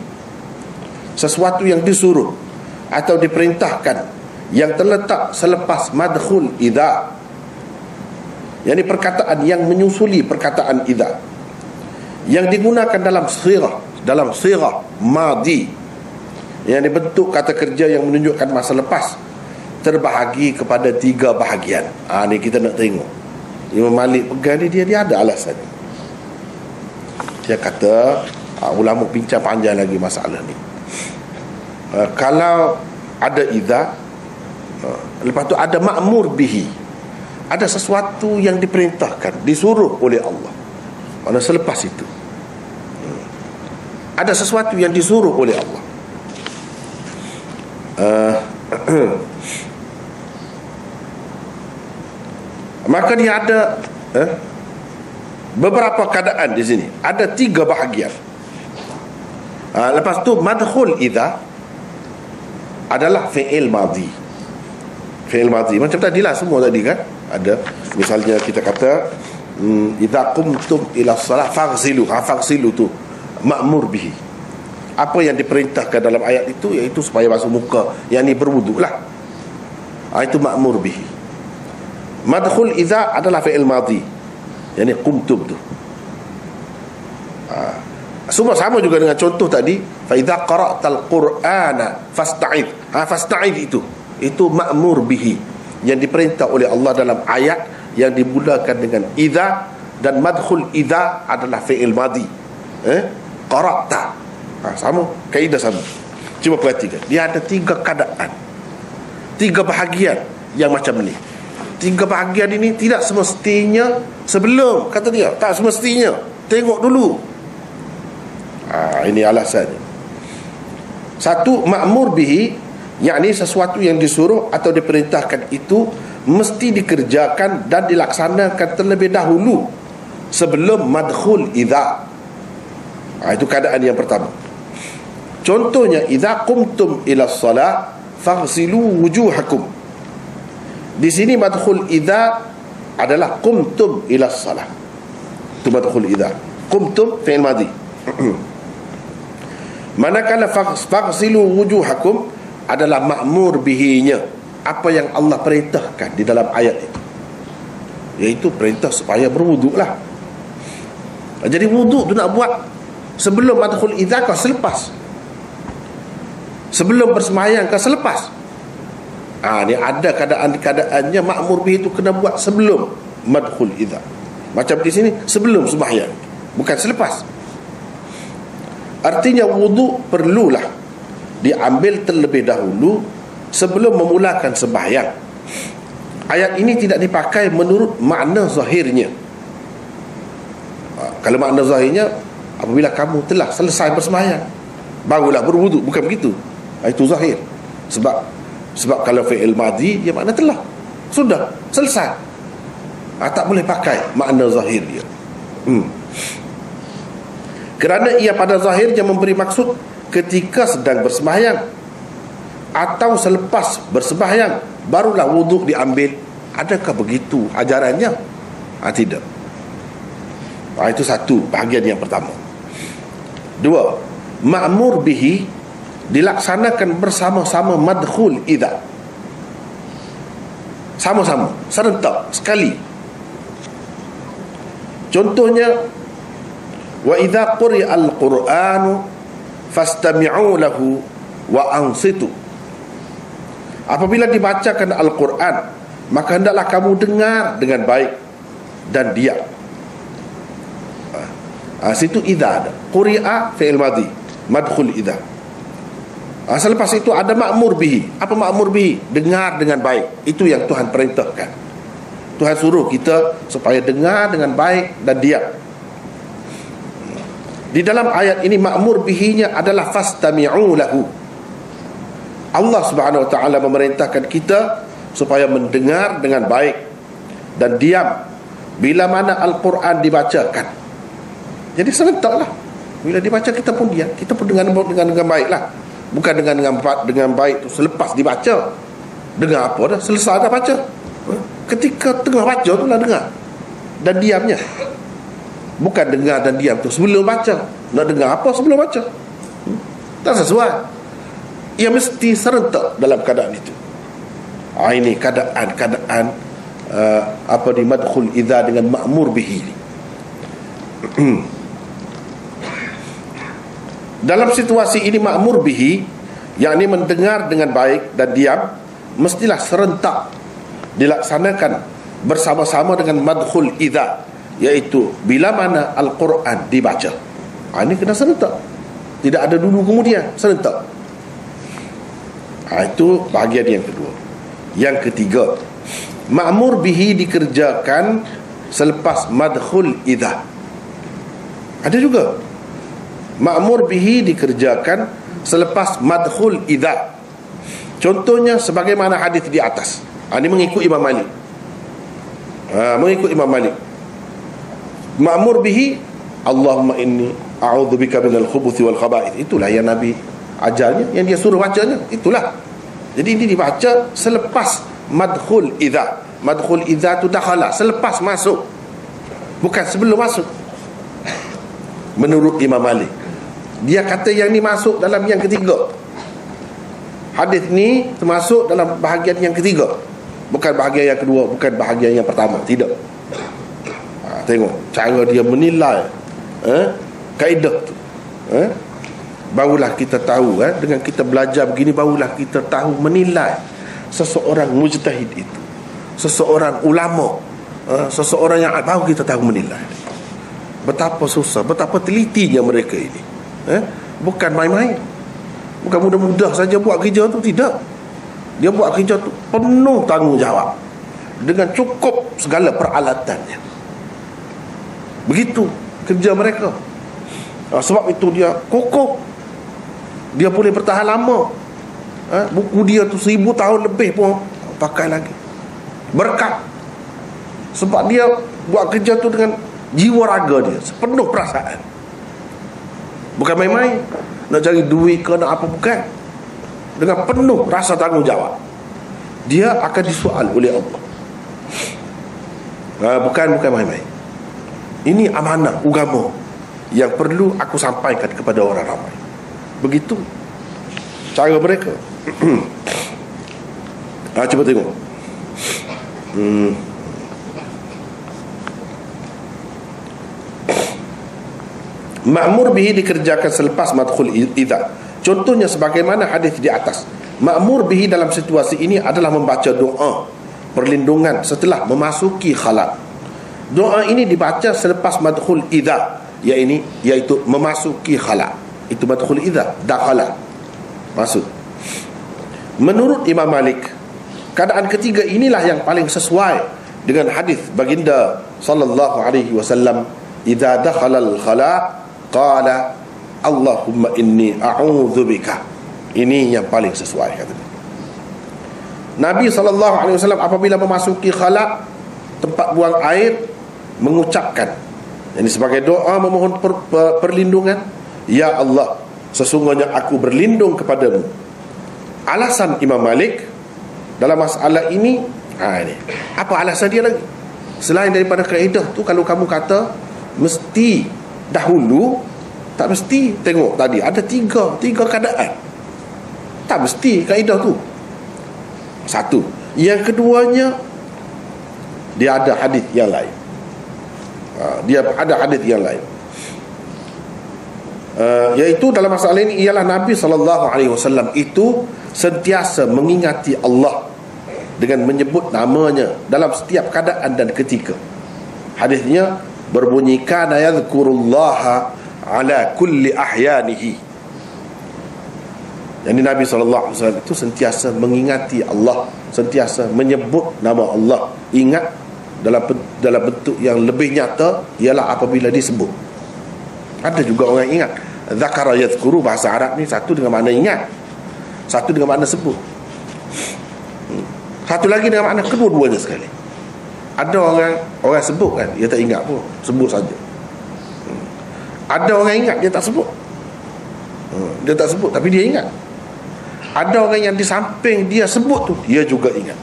sesuatu yang disuruh atau diperintahkan, yang terletak selepas madkhul idza, yakni perkataan yang menyusuli perkataan idza, yang digunakan dalam sirah madhi, yang dibentuk kata kerja yang menunjukkan masa lepas, terbahagi kepada 3 bahagian. Ni kita nak tengok Imam Malik pegang ni, dia ada alasan. Dia kata, ulama bincang panjang lagi masalah ni. Kalau ada idza, lepas tu ada ma'mur bihi, ada sesuatu yang diperintahkan, disuruh oleh Allah. Mana selepas itu ada sesuatu yang disuruh oleh Allah. Maka dia ada beberapa keadaan di sini. Ada 3 bahagian. Lepas tu madkhul idza adalah fi'il madhi. Fi'il madhi macam tadilah semua tadi kan. Ada misalnya kita kata idza qumtum ila shalah faghsilu. Faghsilu tu ma'mur bihi. Apa yang diperintahkan dalam ayat itu, iaitu supaya basuh muka, yang ni berwuduklah. Itu ma'mur bihi. Madkhul idza adalah fi'il madhi, yang ni qumtum tu. Semua sama juga dengan contoh tadi, fa idza qara'tal qur'ana fasta'id. Fasta'id itu ma'mur bihi, yang diperintah oleh Allah dalam ayat yang dimulakan dengan idza, dan madkhul idza adalah fi'il madhi. Qara'ta, sama, kaedah sama. Cuba perhatikan, dia ada 3 keadaan, 3 bahagian yang macam ni. 3 bahagian ini tidak semestinya sebelum, kata dia, tak semestinya. Tengok dulu. Ini alasannya. 1, ma'mur bihi, yakni sesuatu yang disuruh atau diperintahkan itu mesti dikerjakan dan dilaksanakan terlebih dahulu sebelum madkhul idza. Itu keadaan yang pertama. Contohnya, idza qumtum ila shalah faghsilu wujuhakum. Di sini madkhul idza adalah qumtum ila shalah. Itu madkhul idza. Qumtum fi'il madhi. Manakala faghsilu wujuhakum adalah ma'mur bihinya, apa yang Allah perintahkan di dalam ayat itu, iaitu perintah supaya berwuduklah. Jadi wuduk tu nak buat sebelum madkhul idza ke selepas? Sebelum bersemayam ke selepas? Ni ada keadaan-keadaannya ma'mur bihi itu kena buat sebelum madkhul idza. Macam di sini sebelum sembahyang, bukan selepas. Artinya wuduk perlulah diambil terlebih dahulu sebelum memulakan sembahyang. Ayat ini tidak dipakai menurut makna zahirnya. Kalau makna zahirnya, apabila kamu telah selesai bersembahyang barulah berwuduk, bukan begitu. Itu zahir. Sebab kalau fi'il madhi, dia makna telah, sudah selesai. Tak boleh pakai makna zahir dia. Kerana ia pada zahirnya memberi maksud ketika sedang bersembahyang atau selepas bersembahyang barulah wuduk diambil. Adakah begitu ajarannya? Tidak. Itu satu bahagian yang pertama. Dua, ma'mur bihi dilaksanakan bersama-sama madkhul idza. Sama-sama, serentak sekali. Contohnya, wa idza quri'a al-Qur'anu fastami'u lahu wa ansitu. Apabila dibacakan Al-Quran, maka hendaklah kamu dengar dengan baik dan diam. Situ idza ada. Quri'a fi'il madhi, madkhul idza. Selepas itu ada ma'mur bihi. Apa ma'mur bihi? Dengar dengan baik. Itu yang Tuhan perintahkan. Tuhan suruh kita supaya dengar dengan baik dan diam. Di dalam ayat ini ma'mur bihinya adalah fastami'u lahu. Allah Subhanahu wa taala memerintahkan kita supaya mendengar dengan baik dan diam bila mana Al-Quran dibacakan. Jadi serentaklah. Bila dibaca kita pun diam, kita pun dengan baiklah. Bukan dengan baik tu selepas dibaca. Dengar apa dah, selesai dah baca. Ketika tengah baca tu lah dengar dan diamnya. Bukan dengar dan diam tu sebelum baca. Nak dengar apa sebelum baca? Tak sesuai. Ia mesti serentak dalam keadaan itu. Ini keadaan di madkhul idza dengan ma'mur bihi. Dalam situasi ini ma'mur bihi, yakni mendengar dengan baik dan diam, mestilah serentak dilaksanakan bersama-sama dengan madkhul idza, iaitu bila mana Al-Quran dibaca. Ini kena serentak. Tidak ada dulu kemudian, serentak. Itu bahagian yang kedua. Yang ketiga, ma'mur bihi dikerjakan selepas madkhul idza. Ada juga ma'mur bihi dikerjakan selepas madkhul idza. Contohnya sebagaimana hadis di atas. Ini mengikut Imam Malik. Mengikut Imam Malik. Ma'mur bihi, Allahumma inni a'udzubika minal khubuthi wal khaba'ith. Itulah yang Nabi ajarnya, yang dia suruh bacanya. Itulah. Jadi ini dibaca selepas madkhul idza. Madkhul idza tu dakhala, selepas masuk, bukan sebelum masuk. Menurut Imam Malik, dia kata yang ni masuk dalam yang ketiga. Hadis ni termasuk dalam bahagian yang ketiga, bukan bahagian yang kedua, bukan bahagian yang pertama. Tidak. Tengok cara dia menilai kaedah tu. Barulah kita tahu, dengan kita belajar begini, barulah kita tahu menilai seseorang mujtahid itu, seseorang ulama, seseorang yang baru kita tahu menilai. Betapa susah, betapa telitinya mereka ini. Bukan main-main. Bukan mudah-mudah saja buat kerja tu, tidak. Dia buat kerja tu penuh tanggungjawab, dengan cukup segala peralatannya. Begitu kerja mereka. Sebab itu dia kokoh. Dia boleh bertahan lama. Buku dia tu 1000 tahun lebih pun pakai lagi. Berkat. Sebab dia buat kerja tu dengan jiwa raga dia, sepenuh perasaan. Bukan main-main. Nak cari duit ke nak apa, bukan. Dengan penuh rasa tanggungjawab. Dia akan disoal oleh Allah. Bukan main-main. Ini amanah agama yang perlu aku sampaikan kepada orang ramai. Begitu cara mereka. Cuba tengok. Ma'mur bihi dikerjakan selepas madkhul idza. Contohnya sebagaimana hadis di atas. Ma'mur bihi dalam situasi ini adalah membaca doa perlindungan setelah memasuki khala. Doa ini dibaca selepas madkhul idza, iaitu memasuki khala. Itu madkhul idza, dakhala, masuk. Menurut Imam Malik, keadaan ketiga inilah yang paling sesuai dengan hadis baginda sallallahu alaihi wasallam, idza dakhala al-khala qala Allahumma inni a'udzubika. Ini yang paling sesuai, kata Nabi sallallahu alaihi wasallam apabila memasuki khala, tempat buang air, mengucapkan ini sebagai doa memohon perlindungan, ya Allah, sesungguhnya aku berlindung kepadamu. Alasan Imam Malik dalam masalah ini Ini apa alasan dia lagi selain daripada kaedah tu? Kalau kamu kata mesti dahulu, tak mesti. Tengok tadi ada tiga keadaan, tak mesti kaedah tu. Satu. Yang keduanya, dia ada hadis yang lain. Iaitu dalam masalah ini ialah Nabi SAW itu sentiasa mengingati Allah dengan menyebut namanya dalam setiap keadaan dan ketika. Hadisnya berbunyi, kana yadhkurullaha ala kulli ahyanihi. Jadi Nabi SAW itu sentiasa mengingati Allah, sentiasa menyebut nama Allah. Ingat dalam bentuk yang lebih nyata ialah apabila disebut. Ada juga orang ingat. Zakara yadhkuru, bahasa Arab ni satu dengan makna ingat, satu dengan makna sebut, satu lagi dengan makna kedua-duanya sekali. Ada orang sebut kan, dia tak ingat pun, sebut saja. Ada orang ingat, dia tak sebut. Dia tak sebut tapi dia ingat. Ada orang yang di samping dia sebut tu, dia juga ingat.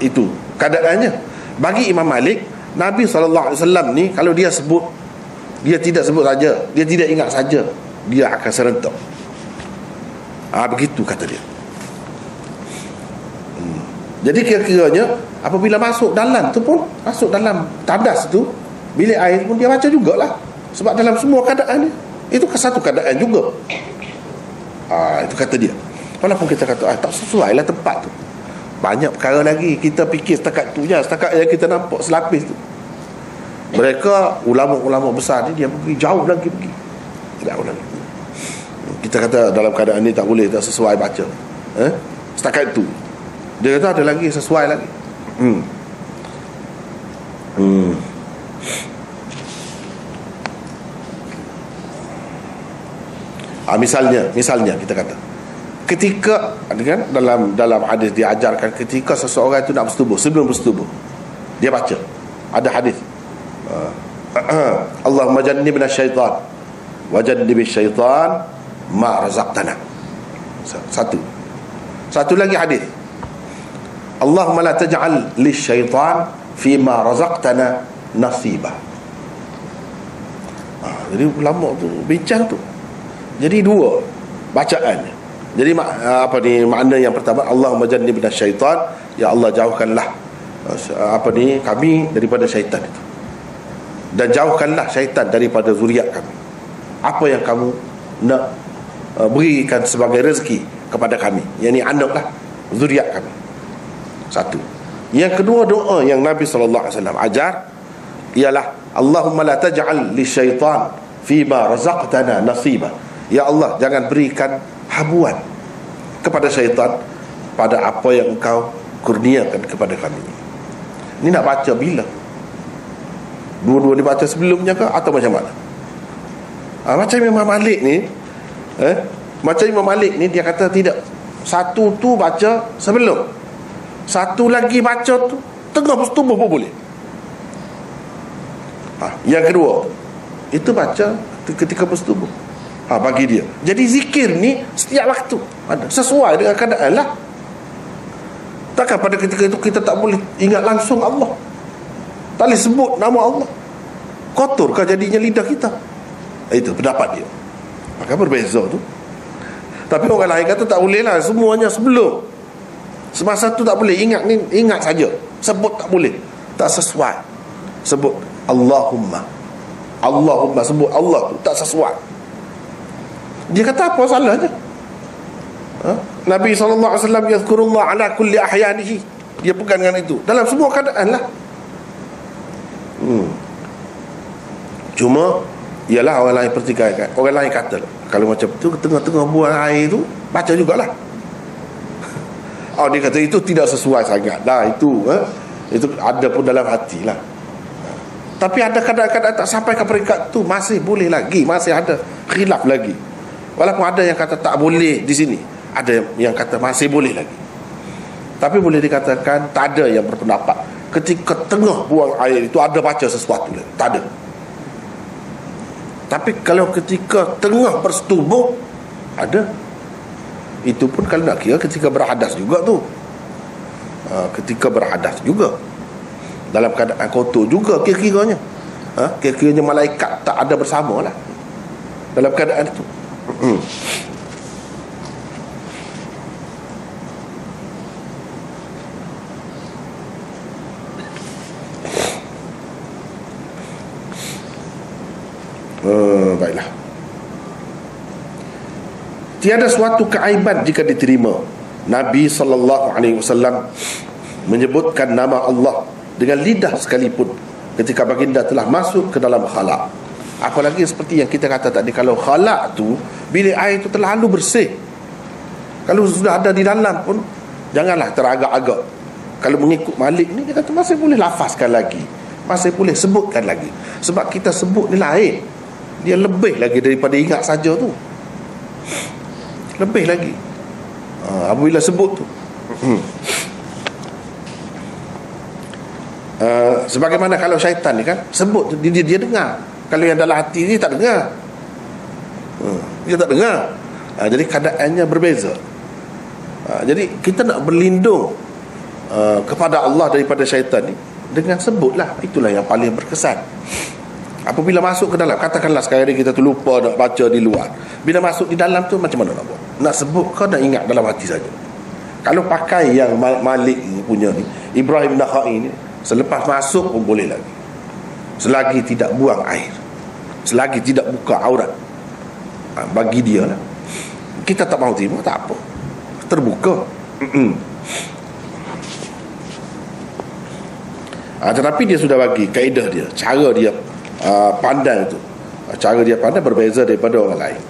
Itu keadaannya. Bagi Imam Malik, Nabi SAW ni kalau dia sebut, dia tidak sebut saja, dia tidak ingat saja, dia akan serentak. Begitu kata dia. Jadi kira-kiranya apabila masuk dalam tu pun, masuk dalam tandas tu, bilik air pun dia baca jugalah. Sebab dalam semua keadaan ni, itu satu keadaan juga. Itu kata dia. Walaupun kita kata tak sesuai lah tempat tu, banyak perkara lagi kita fikir setakat tu je, setakat yang kita nampak selapis tu. Mereka ulama-ulama besar ni, dia pergi jauh lagi, jauh lagi. Kita kata dalam keadaan ni tak boleh, tak sesuai baca, setakat tu. Dia kata ada lagi sesuai lagi. Misalnya kita kata ketika kan dalam hadis diajarkan ketika seseorang itu nak bersetubuh, sebelum bersetubuh dia baca, ada hadis Allahumma jannibna syaitan wa jannibish syaitan ma razaqtana. Satu lagi hadis, Allahumma la taj'al lisyaitan fi ma razaqtana nasiba. Jadi ulama tu bincang tu. Jadi dua bacaannya. Jadi makna yang pertama, Allahumma jannibna syaitan, ya Allah jauhkanlah kami daripada syaitan itu, dan jauhkanlah syaitan daripada zuriat kami. Apa yang kamu nak berikan sebagai rezeki kepada kami, yakni anak lah, zuriat kami. Satu. Yang kedua, doa yang Nabi SAW ajar ialah Allahumma la taj'al lisyaitan fima razaqtana nasiba. Ya Allah, jangan berikan habuan kepada syaitan pada apa yang engkau kurniakan kepada kami. Ini nak baca bila? Dua-dua dibaca sebelumnya ke atau macam mana? Macam Imam Malik ni, macam Imam Malik ni dia kata tidak. Satu tu baca sebelum, satu lagi baca tu tengah bersetubuh pun boleh. Yang kedua itu baca ketika bersetubuh. Bagi dia. Jadi zikir ni setiap waktu ada, sesuai dengan keadaan lah. Takkan pada ketika itu kita tak boleh ingat langsung Allah, tak boleh sebut nama Allah, kotorkah jadinya lidah kita? Itu pendapat dia. Maka berbeza tu. Tapi orang lain kata tak boleh lah, semuanya sebelum, semasa tu tak boleh. Ingat saja, sebut tak boleh, tak sesuai. Sebut Allahumma sebut Allah tu tak sesuai. Dia kata apa salahnya? Nabi SAW yazkurullah ala kulli ahyanihi, dia pegang dengan itu dalam semua keadaan lah. Cuma ialah orang lain pertikaikan, orang lain kata kalau macam tu tengah-tengah buang air tu baca jugalah. Dia kata itu tidak sesuai sangat dah. Itu ada pun dalam hati lah. Tapi ada kadang-kadang tak sampai ke peringkat tu, masih boleh lagi, masih ada khilaf lagi. Walaupun ada yang kata tak boleh di sini, ada yang kata masih boleh lagi. Tapi boleh dikatakan tak ada yang berpendapat ketika tengah buang air itu ada baca sesuatu, tak ada. Tapi kalau ketika tengah bersetubuh ada. Itu pun kalau nak kira ketika berhadas juga tu. ketika berhadas juga, dalam keadaan kotor juga kira-kiranya. Kira-kiranya malaikat tak ada bersama lah dalam keadaan itu. Baiklah. Tiada suatu keaiban jika diterima. Nabi SAW menyebutkan nama Allah dengan lidah sekalipun ketika baginda telah masuk ke dalam khala'. Apalagi seperti yang kita kata tadi, kalau khala' tu, bilik air tu terlalu bersih, kalau sudah ada di dalam pun janganlah teragak-agak. Kalau mengikut Malik ni, dia kata masih boleh lafazkan lagi, masih boleh sebutkan lagi. Sebab kita sebut ni lain, dia lebih lagi daripada ingat saja tu, lebih lagi apabila sebut tu. Sebagaimana kalau syaitan ni kan sebut tu, dia dengar. Kalau yang dalam hati ni tak dengar, dia tak dengar. Jadi keadaannya berbeza. Jadi kita nak berlindung kepada Allah daripada syaitan ni dengan sebutlah. Itulah yang paling berkesan. Apabila masuk ke dalam, katakanlah sekarang ni kita tu lupa nak baca di luar, bila masuk di dalam tu macam mana nak buat? Nak sebut kau nak ingat dalam hati saja. Kalau pakai yang Malik punya ni, Ibrahim Nakhai ni, selepas masuk pun boleh lagi, selagi tidak buang air, selagi tidak buka aurat. Bagi dia lah. Kita tak mahu terima, tak apa, terbuka. Tetapi dia sudah bagi kaedah dia, cara dia pandang itu, cara dia pandang berbeza daripada orang lain.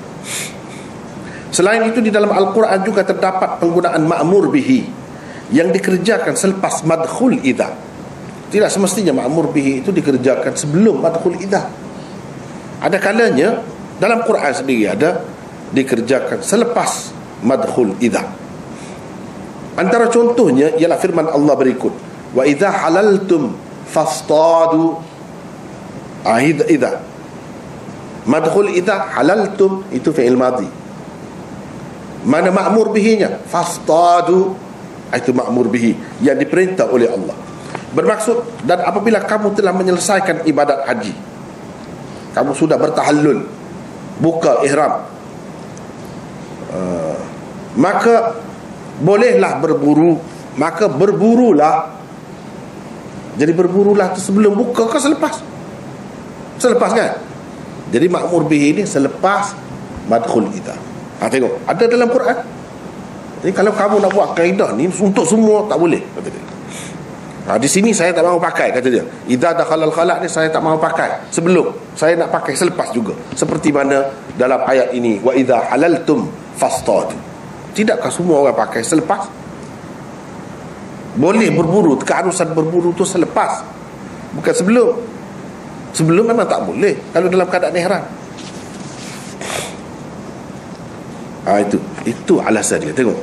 Selain itu, di dalam Al-Quran juga terdapat penggunaan ma'mur bihi yang dikerjakan selepas madkhul idha. Tidak semestinya ma'mur bihi itu dikerjakan sebelum madkhul idha. Ada kalanya dalam Quran sendiri ada dikerjakan selepas madkhul idha. Antara contohnya ialah firman Allah berikut, wa idha halaltum fastadu. Idha, madkhul idha, halaltum itu fi'il madhi. Mana ma'mur bihinya? Fastadu, itu ma'mur bihi, yang diperintah oleh Allah. Bermaksud, dan apabila kamu telah menyelesaikan ibadat haji, kamu sudah bertahallul, buka ihram, maka bolehlah berburu. Maka berburulah. Jadi berburulah tu sebelum buka ke selepas? Selepas kan? Jadi ma'mur bihi ni selepas madkhul idha. Tengok, ada dalam Quran. Jadi kalau kamu nak buat kaedah ni untuk semua, tak boleh, kata dia. Di sini saya tak mahu pakai, kata dia. Idza dakhalal khala' ni saya tak mahu pakai sebelum, saya nak pakai selepas juga. Seperti mana dalam ayat ini, wa idza halaltum fastadu. Tidakkah semua orang pakai selepas? Boleh berburu, keharusan berburu tu selepas, bukan sebelum. Sebelum memang tak boleh kalau dalam keadaan ihram. Itu alasan dia. Tengok.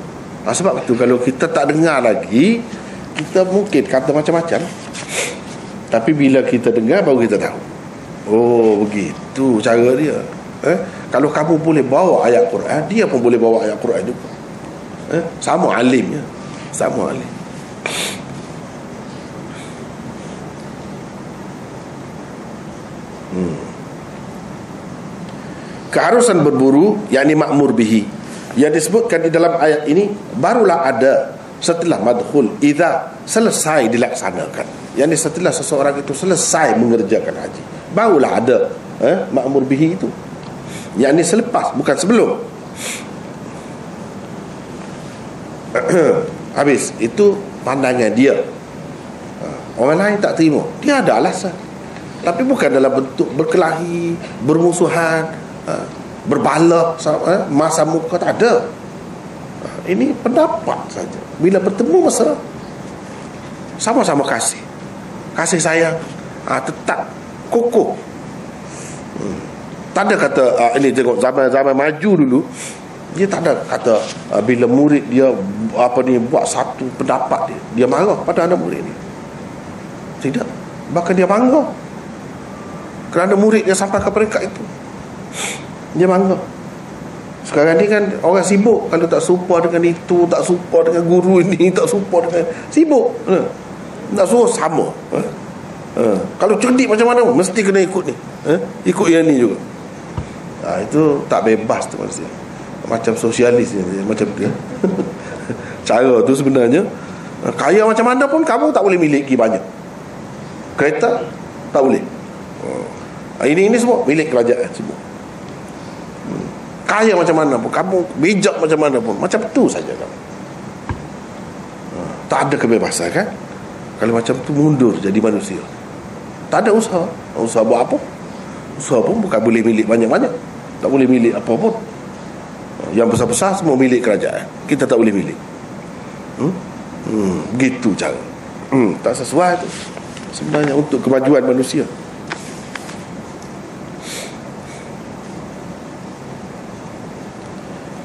Sebab itu kalau kita tak dengar lagi, kita mungkin kata macam-macam, tapi bila kita dengar baru kita tahu. Oh, begitu cara dia. Kalau kamu boleh bawa ayat Quran, dia pun boleh bawa ayat Quran juga. Sama alimnya, sama alim. Keharusan berburu, yakni ma'mur bihi, yang disebutkan di dalam ayat ini barulah ada setelah madkhul idza selesai dilaksanakan. Yakni setelah seseorang itu selesai mengerjakan haji, barulah ada ma'mur bihi itu. Yakni selepas, bukan sebelum. Habis. Itu pandangan dia. Orang lain tak terima. Dia ada alasan, tapi bukan dalam bentuk berkelahi, bermusuhan, berbalah, masa muka, tak ada. Ini pendapat saja. Bila bertemu mesra, sama-sama kasih sayang, tetap kokoh. Tak ada kata ini. Tengok zaman maju dulu, dia tak ada kata bila murid dia buat satu pendapat, dia marah pada anak murid ni. Tidak. Bahkan dia bangga kerana murid dia sampai ke peringkat itu. Dia bangga. Sekarang ni kan orang sibuk. Kalau tak serupa dengan itu, tak serupa dengan guru ini, tak serupa dengan, sibuk. Nak suruh sama. Kalau cerdik macam mana, mesti kena ikut ni. Ikut yang ni juga. Itu tak bebas tu manusia. Macam sosialis ni, macam tu. Cara tu sebenarnya, kaya macam mana pun kamu tak boleh miliki banyak. Kereta tak boleh. Ini semua milik kerajaan semua. Kaya macam mana pun, kamu bijak macam mana pun, macam tu saja kamu. Tak ada kebebasan kan. Kalau macam tu mundur jadi manusia. Tak ada usaha. Usaha buat apa? Usaha pun bukan boleh milik banyak-banyak. Tak boleh milik apa pun. Yang besar-besar semua milik kerajaan. Kita tak boleh milik. Begitu cara. Tak sesuai tu sebenarnya untuk kemajuan manusia.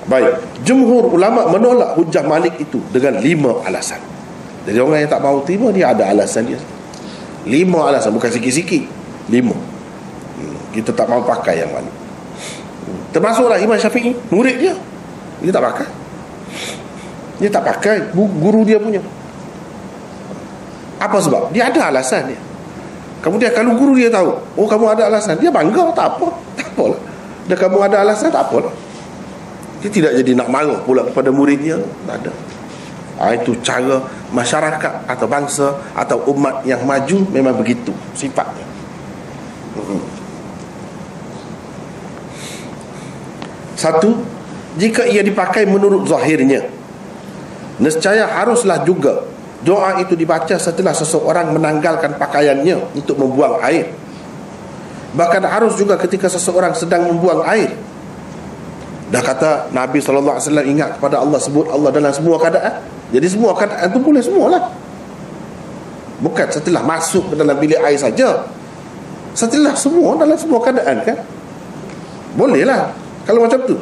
Baik, jumhur ulama menolak hujah Malik itu dengan 5 alasan. Jadi orang yang tak mahu terima, dia ada alasan dia. 5 alasan, bukan sikit-sikit. 5. Kita tak mahu pakai yang Malik. Termasuklah Imam Syafi'i, murid dia. Dia tak pakai. Dia tak pakai guru dia punya. Apa sebab? Dia ada alasan dia. Kemudian kalau guru dia tahu, oh kamu ada alasan, dia bangga, tak apa. Tak apalah. Dan kamu ada alasan, tak apalah. Dia tidak jadi nak marah pula kepada muridnya. Tak ada. Itu cara masyarakat atau bangsa atau umat yang maju memang begitu sifatnya. Satu, jika ia dipakai menurut zahirnya, nescaya haruslah juga doa itu dibaca setelah seseorang menanggalkan pakaiannya untuk membuang air. Bahkan harus juga ketika seseorang sedang membuang air. Dah kata Nabi SAW ingat kepada Allah, sebut Allah dalam semua keadaan. Jadi semua keadaan tu boleh semualah. Bukan setelah masuk ke dalam bilik air saja. Setelah semua, dalam semua keadaan kan. Bolehlah kalau macam tu.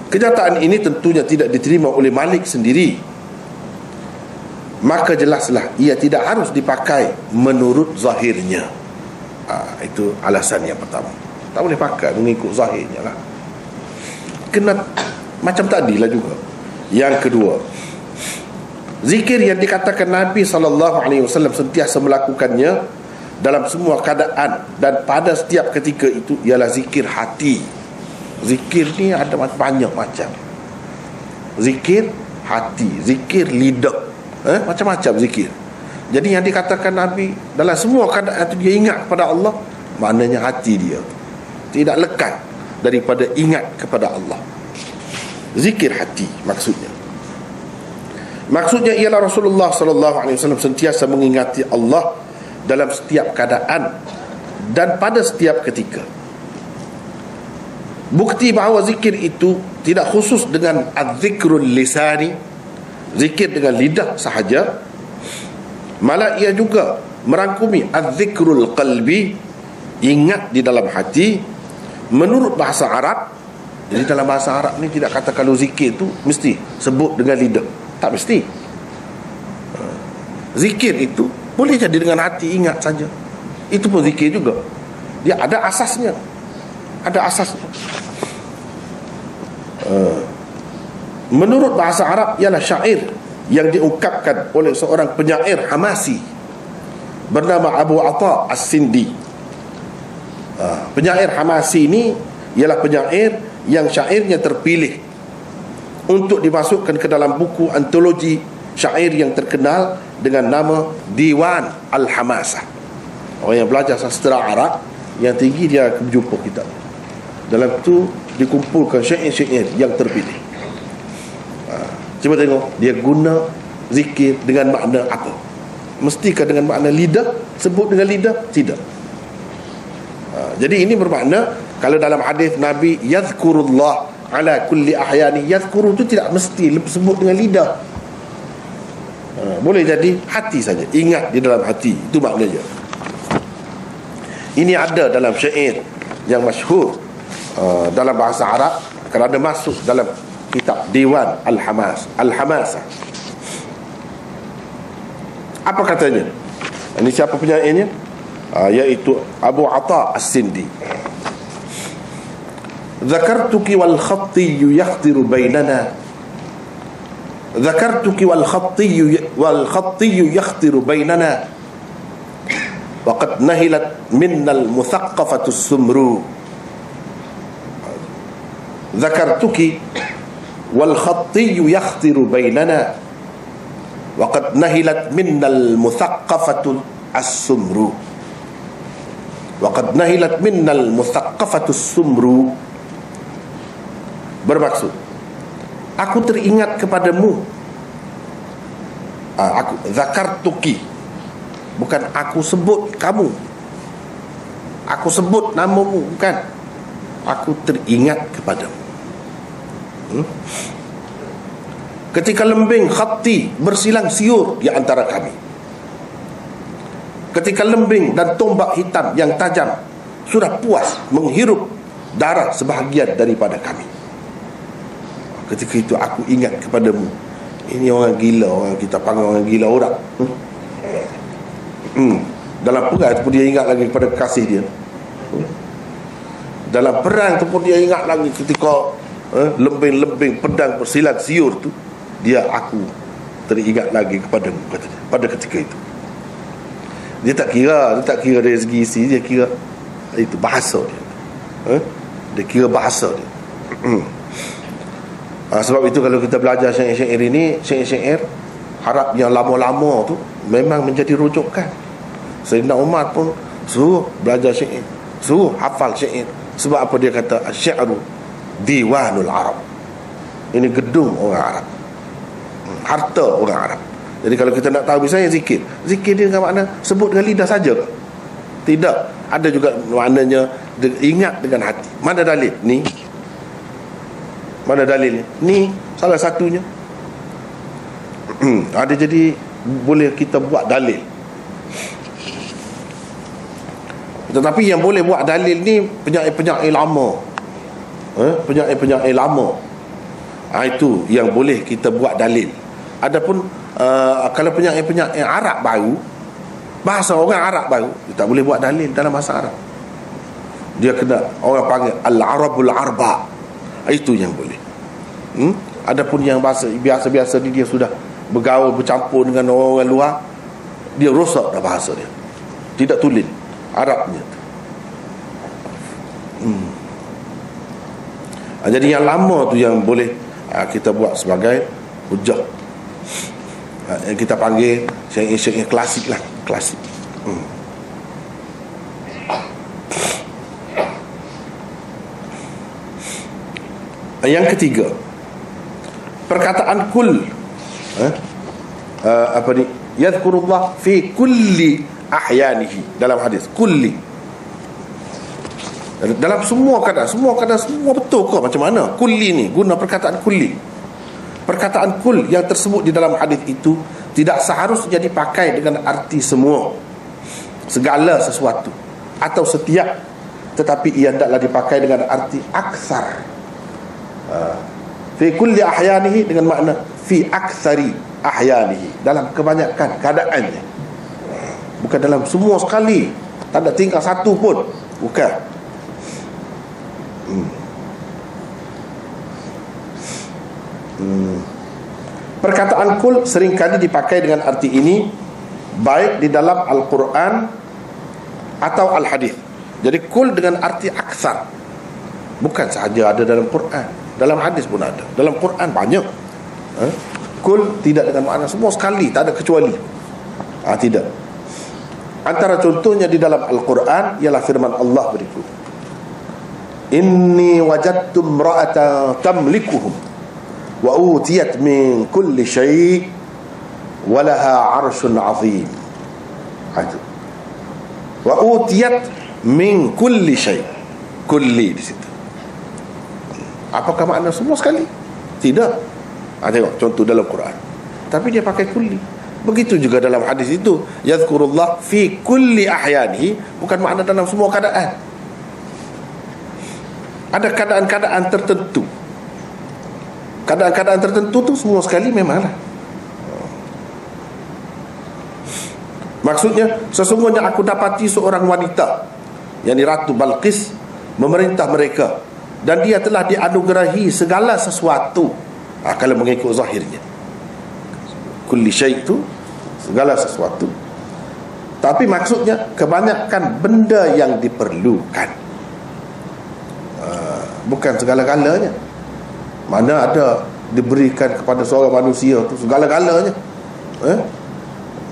Kenyataan ini tentunya tidak diterima oleh Malik sendiri. Maka jelaslah ia tidak harus dipakai menurut zahirnya. Itu alasan yang pertama. Tak boleh pakai mengikut zahirnya lah. Kena macam tadilah juga. Yang kedua, zikir yang dikatakan Nabi SAW sentiasa melakukannya dalam semua keadaan dan pada setiap ketika itu ialah zikir hati. Zikir ni ada banyak macam. Zikir hati, zikir lidah, macam-macam zikir. Jadi yang dikatakan Nabi dalam semua keadaan itu dia ingat kepada Allah, maknanya hati dia tidak lekat daripada ingat kepada Allah. Zikir hati maksudnya. Maksudnya ialah Rasulullah SAW sentiasa mengingati Allah dalam setiap keadaan dan pada setiap ketika. Bukti bahawa zikir itu tidak khusus dengan az-zikrul lisani, zikir dengan lidah sahaja, malah ia juga merangkumi az-zikrul qalbi, ingat di dalam hati. Menurut bahasa Arab, jadi dalam bahasa Arab ni tidak kata kalau zikir tu mesti sebut dengan lidah. Tak mesti. Zikir itu boleh jadi dengan hati, ingat saja. Itu pun zikir juga. Dia ada asasnya. Ada asasnya. Menurut bahasa Arab ialah syair yang diungkapkan oleh seorang penyair Hamasi bernama Abu Atha As-Sindi. Penyair Hamasi ini ialah penyair yang syairnya terpilih untuk dimasukkan ke dalam buku antologi syair yang terkenal dengan nama Diwan Al-Hamasah. Orang yang belajar sastra Arab yang tinggi dia akan jumpa kitab. Dalam tu dikumpulkan syair-syair yang terpilih. Cuba tengok dia guna zikir dengan makna apa. Mestikah dengan makna lidah? Sebut dengan lidah? Tidak. Jadi ini bermakna kalau dalam hadis Nabi yazkurullah ala kulli ahyani, yazkuru itu tidak mesti sebut dengan lidah. Boleh jadi hati saja, ingat di dalam hati, itu maknanya. Ini ada dalam syair yang masyhur dalam bahasa Arab kerana masuk dalam kitab Diwan Al-Hamasah. Apa katanya? Ini siapa penyairnya? Iaitu Abu Atha As-Sindi. Zakartuki wal khattiyyu yakhtiru bainana. Zakartuki wal khattiyyu yakhtiru bainana. Waqad nahilat minnal muthaqqafatu sumru. Zakartuki wal khattiyyu yakhtiru bainana. Waqad nahilat minnal muthaqqafatu as-sumru. Waqad nahilat minnal muthaqqafatu as-sumru. Bermaksud, aku teringat kepadamu. Aku zakartuki, bukan aku sebut kamu, aku sebut namamu, bukan. Aku teringat kepadamu. Ketika lembing khatti bersilang siur di antara kami, ketika lembing dan tombak hitam yang tajam sudah puas menghirup darah sebahagian daripada kami, ketika itu aku ingat kepadamu. Ini orang gila, orang kita panggil orang gila orang. Dalam perang pun dia ingat lagi kepada kekasih dia. Dalam perang tu pun dia ingat lagi ketika lembing-lembing pedang bersilat siur tu, dia, aku teringat lagi kepadamu, kata dia, pada ketika itu. Dia tak kira dari segi isi, dia kira itu bahasa dia. Dia kira bahasa dia. Sebab itu kalau kita belajar syair-syair ini, syair-syair Arab yang lama-lama tu memang menjadi rujukan. Sayyidina Umar pun suruh belajar syair, suruh hafal syair. Sebab apa dia kata asy-syi'ru diwanul Arab. Ini gedung orang Arab, harta orang Arab. Jadi kalau kita nak tahu, misalnya zikir dia dengan makna sebut dengan lidah saja? Tidak, ada juga maknanya ingat dengan hati. Mana dalil ni? Mana dalilnya? Ni salah satunya. Ada, jadi boleh kita buat dalil. Tetapi yang boleh buat dalil ni penyair-penyair lama, penyair-penyair lama. Itu yang boleh kita buat dalil. Adapun kalau penyair-penyair Arab baru, bahasa orang Arab baru, dia tak boleh buat dalil dalam bahasa Arab. Dia kena, orang panggil al-Arabul Arba. Itu yang boleh. Adapun yang bahasa biasa-biasa ni, dia sudah bergaul, bercampur dengan orang luar, dia rosak dah bahasa dia, tidak tulen Arabnya. Jadi yang lama tu yang boleh kita buat sebagai hujah. Yang kita panggil syair-syair klasik lah, klasik. Yang ketiga, perkataan kul, apa ni, yadhkurullah fi kulli ahyanihi, dalam hadis kulli, dalam semua keadaan, semua betul ke macam mana? Kulli ni guna perkataan kulli. Perkataan kul yang tersebut di dalam hadis itu tidak seharusnya dipakai dengan arti semua, segala sesuatu atau setiap, tetapi ia hendaklah dipakai dengan arti aksar. Fi kulli ahyanihi dengan makna fi aktsari ahyanihi, dalam kebanyakan keadaannya, bukan dalam semua sekali, tak ada tinggal satu pun, bukan. Perkataan kul seringkali dipakai dengan arti ini, baik di dalam Al-Quran atau Al-Hadis. Jadi kul dengan arti aksar, bukan sahaja ada dalam Quran, dalam hadis pun ada, dalam Quran banyak. Kul tidak dengan makna semua sekali, tak ada kecuali. Tidak. Antara contohnya di dalam Al-Quran ialah firman Allah berikut: Inni wajadtu imra'atan tamlikuhum wa utiyat min kulli syai' wa laha 'arsyun 'azim. Wa utiyat min kulli syai'. Kulli di situ. Apakah makna semua sekali? Tidak. Tengok contoh dalam Quran, tapi dia pakai kulli. Begitu juga dalam hadis itu, yadhkurullah fi kulli ahyanihi, bukan makna dalam semua keadaan. Ada keadaan-keadaan tertentu. Keadaan-keadaan tertentu tu semua sekali memanglah. Maksudnya, sesungguhnya aku dapati seorang wanita, yakni Ratu Balqis, memerintah mereka dan dia telah dianugerahi segala sesuatu. Kalau mengikut zahirnya, kulli syai' itu segala sesuatu, tapi maksudnya kebanyakan benda yang diperlukan, bukan segala-galanya. Mana ada diberikan kepada seorang manusia tu segala-galanya.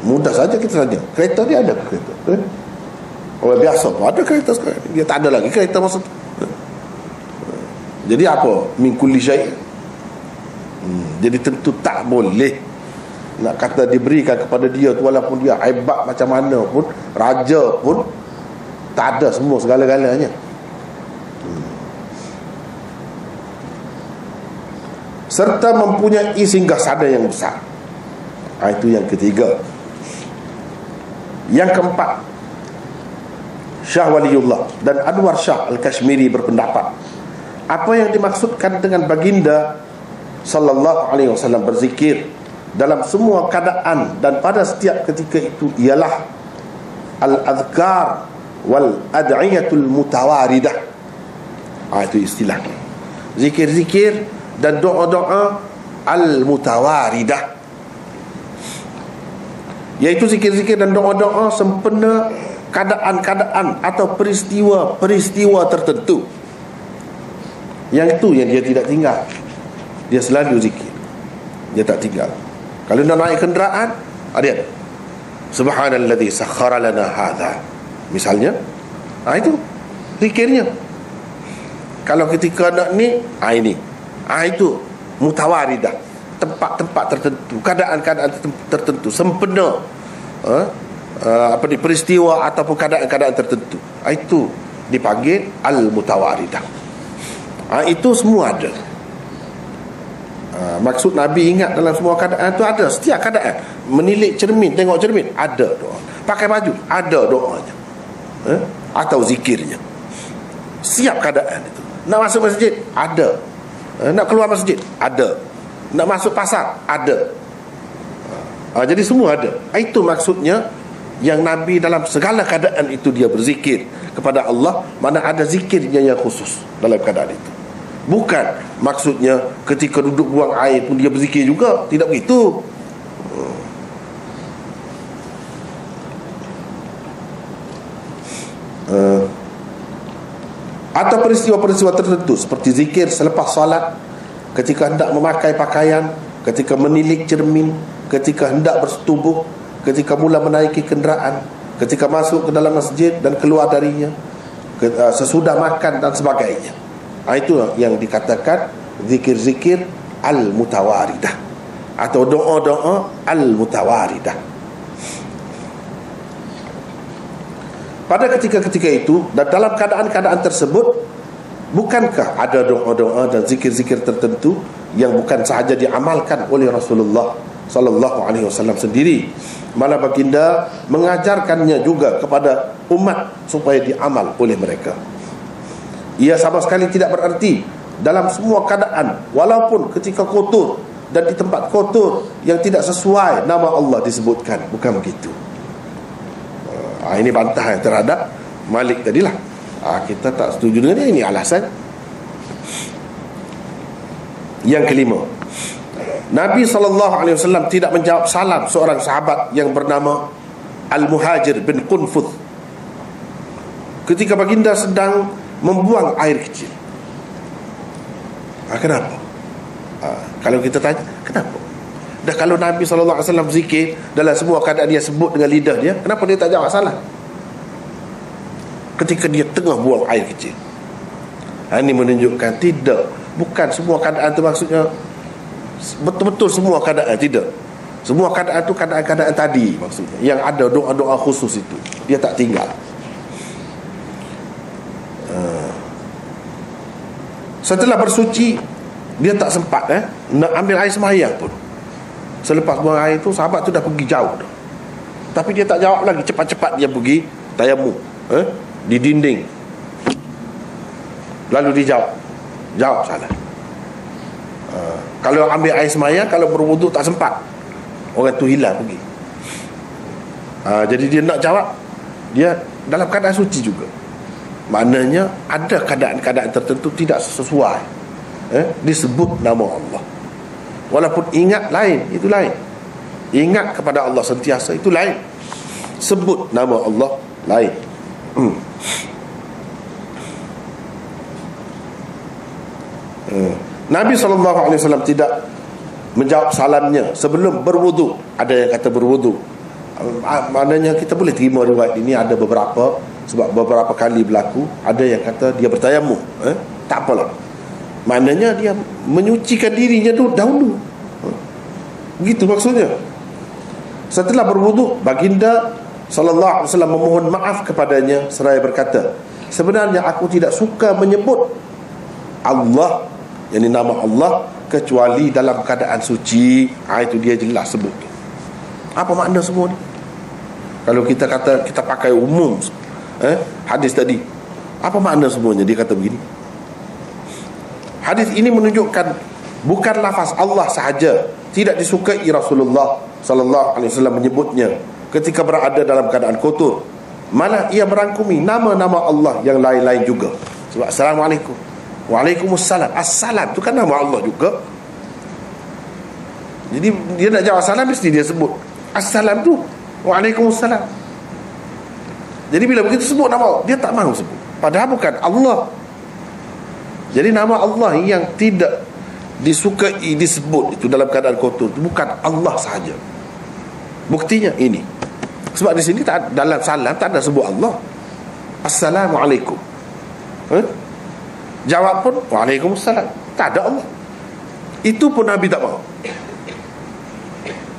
Mudah saja kita tanya, kereta ni ada kereta? Orang biasa pun ada kereta sekarang, dia tak ada lagi kereta masa tu. Jadi apa? Min kulli syai'. Jadi tentu tak boleh nak kata diberikan kepada dia tu, walaupun dia hebat macam mana pun, raja pun, tak ada semua segala-galanya. Serta mempunyai singgahsana yang besar. Itu yang ketiga. Yang keempat, Syah Waliullah dan Anwar Shah Al-Kashmiri berpendapat, apa yang dimaksudkan dengan baginda sallallahu alaihi wasallam berzikir dalam semua keadaan dan pada setiap ketika itu ialah al-adhkar wal ad'iyatul mutawaridah. Itu istilah zikir-zikir dan doa-doa al-mutawaridah, iaitu zikir-zikir dan doa-doa sempena keadaan-keadaan atau peristiwa-peristiwa tertentu. Yang itu yang dia tidak tinggal. Dia selalu zikir, dia tak tinggal. Kalau nak naik kenderaan, ada subhanalladzi sakhkhara lana hadza, misalnya, itu zikirnya. Kalau ketika nak ni, ini, itu mutawaridah, tempat-tempat tertentu, keadaan-keadaan tertentu, sempena peristiwa ataupun keadaan-keadaan tertentu, itu dipanggil al-mutawaridah. Itu semua ada. Maksud Nabi ingat dalam semua keadaan itu ada. Setiap keadaan, menilik cermin, tengok cermin, ada doa. Pakai baju, ada doanya, atau zikirnya. Siap keadaan itu. Nak masuk masjid, ada. Nak keluar masjid, ada. Nak masuk pasar, ada. Jadi semua ada. Itu maksudnya yang Nabi dalam segala keadaan itu dia berzikir kepada Allah. Mana ada zikirnya yang khusus dalam keadaan itu. Bukan maksudnya ketika duduk buang air pun dia berzikir juga. Tidak begitu. Atau peristiwa-peristiwa tertentu seperti zikir selepas salat, ketika hendak memakai pakaian, ketika menilik cermin, ketika hendak bersetubuh, ketika mula menaiki kenderaan, ketika masuk ke dalam masjid dan keluar darinya, sesudah makan dan sebagainya. Itu yang dikatakan zikir-zikir al-mutawaridah atau doa-doa al-mutawaridah. Pada ketika-ketika itu dan dalam keadaan-keadaan tersebut, bukankah ada doa-doa dan zikir-zikir tertentu yang bukan sahaja diamalkan oleh Rasulullah sallallahu alaihi wasallam sendiri, malah baginda mengajarkannya juga kepada umat supaya diamal oleh mereka. Ia sama sekali tidak berarti dalam semua keadaan, walaupun ketika kotor dan di tempat kotor yang tidak sesuai nama Allah disebutkan. Bukan begitu. Ini bantahan terhadap Malik tadilah. Kita tak setuju dengan dia. Ini alasan. Yang kelima, Nabi SAW tidak menjawab salam seorang sahabat yang bernama Al-Muhajir bin Qunfuth ketika baginda sedang membuang air kecil. Kenapa? Kalau kita tanya, kenapa? Dah kalau Nabi SAW zikir dalam semua keadaan dia sebut dengan lidah dia, kenapa dia tak jawab salam ketika dia tengah buang air kecil? Ini menunjukkan tidak, bukan semua keadaan itu maksudnya betul-betul semua keadaan, tidak. Semua keadaan itu keadaan-keadaan tadi maksudnya, yang ada doa-doa khusus itu dia tak tinggal. Setelah bersuci, dia tak sempat nak ambil air sembahyang pun. Selepas buang air tu, sahabat tu dah pergi jauh dah. Tapi dia tak jawab lagi, cepat-cepat dia pergi tayamum di dinding. Lalu dia jawab salah. Kalau ambil air sembahyang, kalau berwuduk tak sempat, orang tu hilang pergi. Jadi dia nak jawab, dia dalam keadaan suci juga. Maknanya ada keadaan-keadaan tertentu tidak sesuai, disebut nama Allah. Walaupun ingat lain, itu lain. Ingat kepada Allah sentiasa, itu lain. Sebut nama Allah, lain. Nabi SAW tidak menjawab salamnya sebelum berwudu. Ada yang kata berwudu. Maknanya kita boleh terima riwayat ini. Ada beberapa, sebab beberapa kali berlaku. Ada yang kata dia bertayamum, tak apalah. Maknanya dia menyucikan dirinya dahulu. Begitu maksudnya. Setelah berwudu, baginda sallallahu alaihi wasallam memohon maaf kepadanya seraya berkata, sebenarnya aku tidak suka menyebut Allah, yakni nama Allah, kecuali dalam keadaan suci. Itu dia jelas sebut. Apa makna semua ni? Kalau kita kata kita pakai umum hadis tadi, apa makna semuanya? Dia kata begini. Hadis ini menunjukkan bukan lafaz Allah sahaja tidak disukai Rasulullah sallallahu alaihi wasallam menyebutnya ketika berada dalam keadaan kotor, malah ia merangkumi nama-nama Allah yang lain-lain juga. Sebab Assalamualaikum, Waalaikumsalam, Assalam itu kan nama Allah juga. Jadi dia nak jawab salam mesti dia sebut Assalam tu, Waalaikumsalam. Jadi bila begitu sebut nama Allah, dia tak mahu sebut, padahal bukan Allah. Jadi nama Allah yang tidak disukai disebut itu dalam keadaan kotor itu bukan Allah sahaja. Buktinya ini. Sebab di sini dalam salam tak ada sebut Allah. Assalamualaikum. Jawab pun Waalaikumsalam. Tak ada Allah. Itu pun Nabi tak mahu.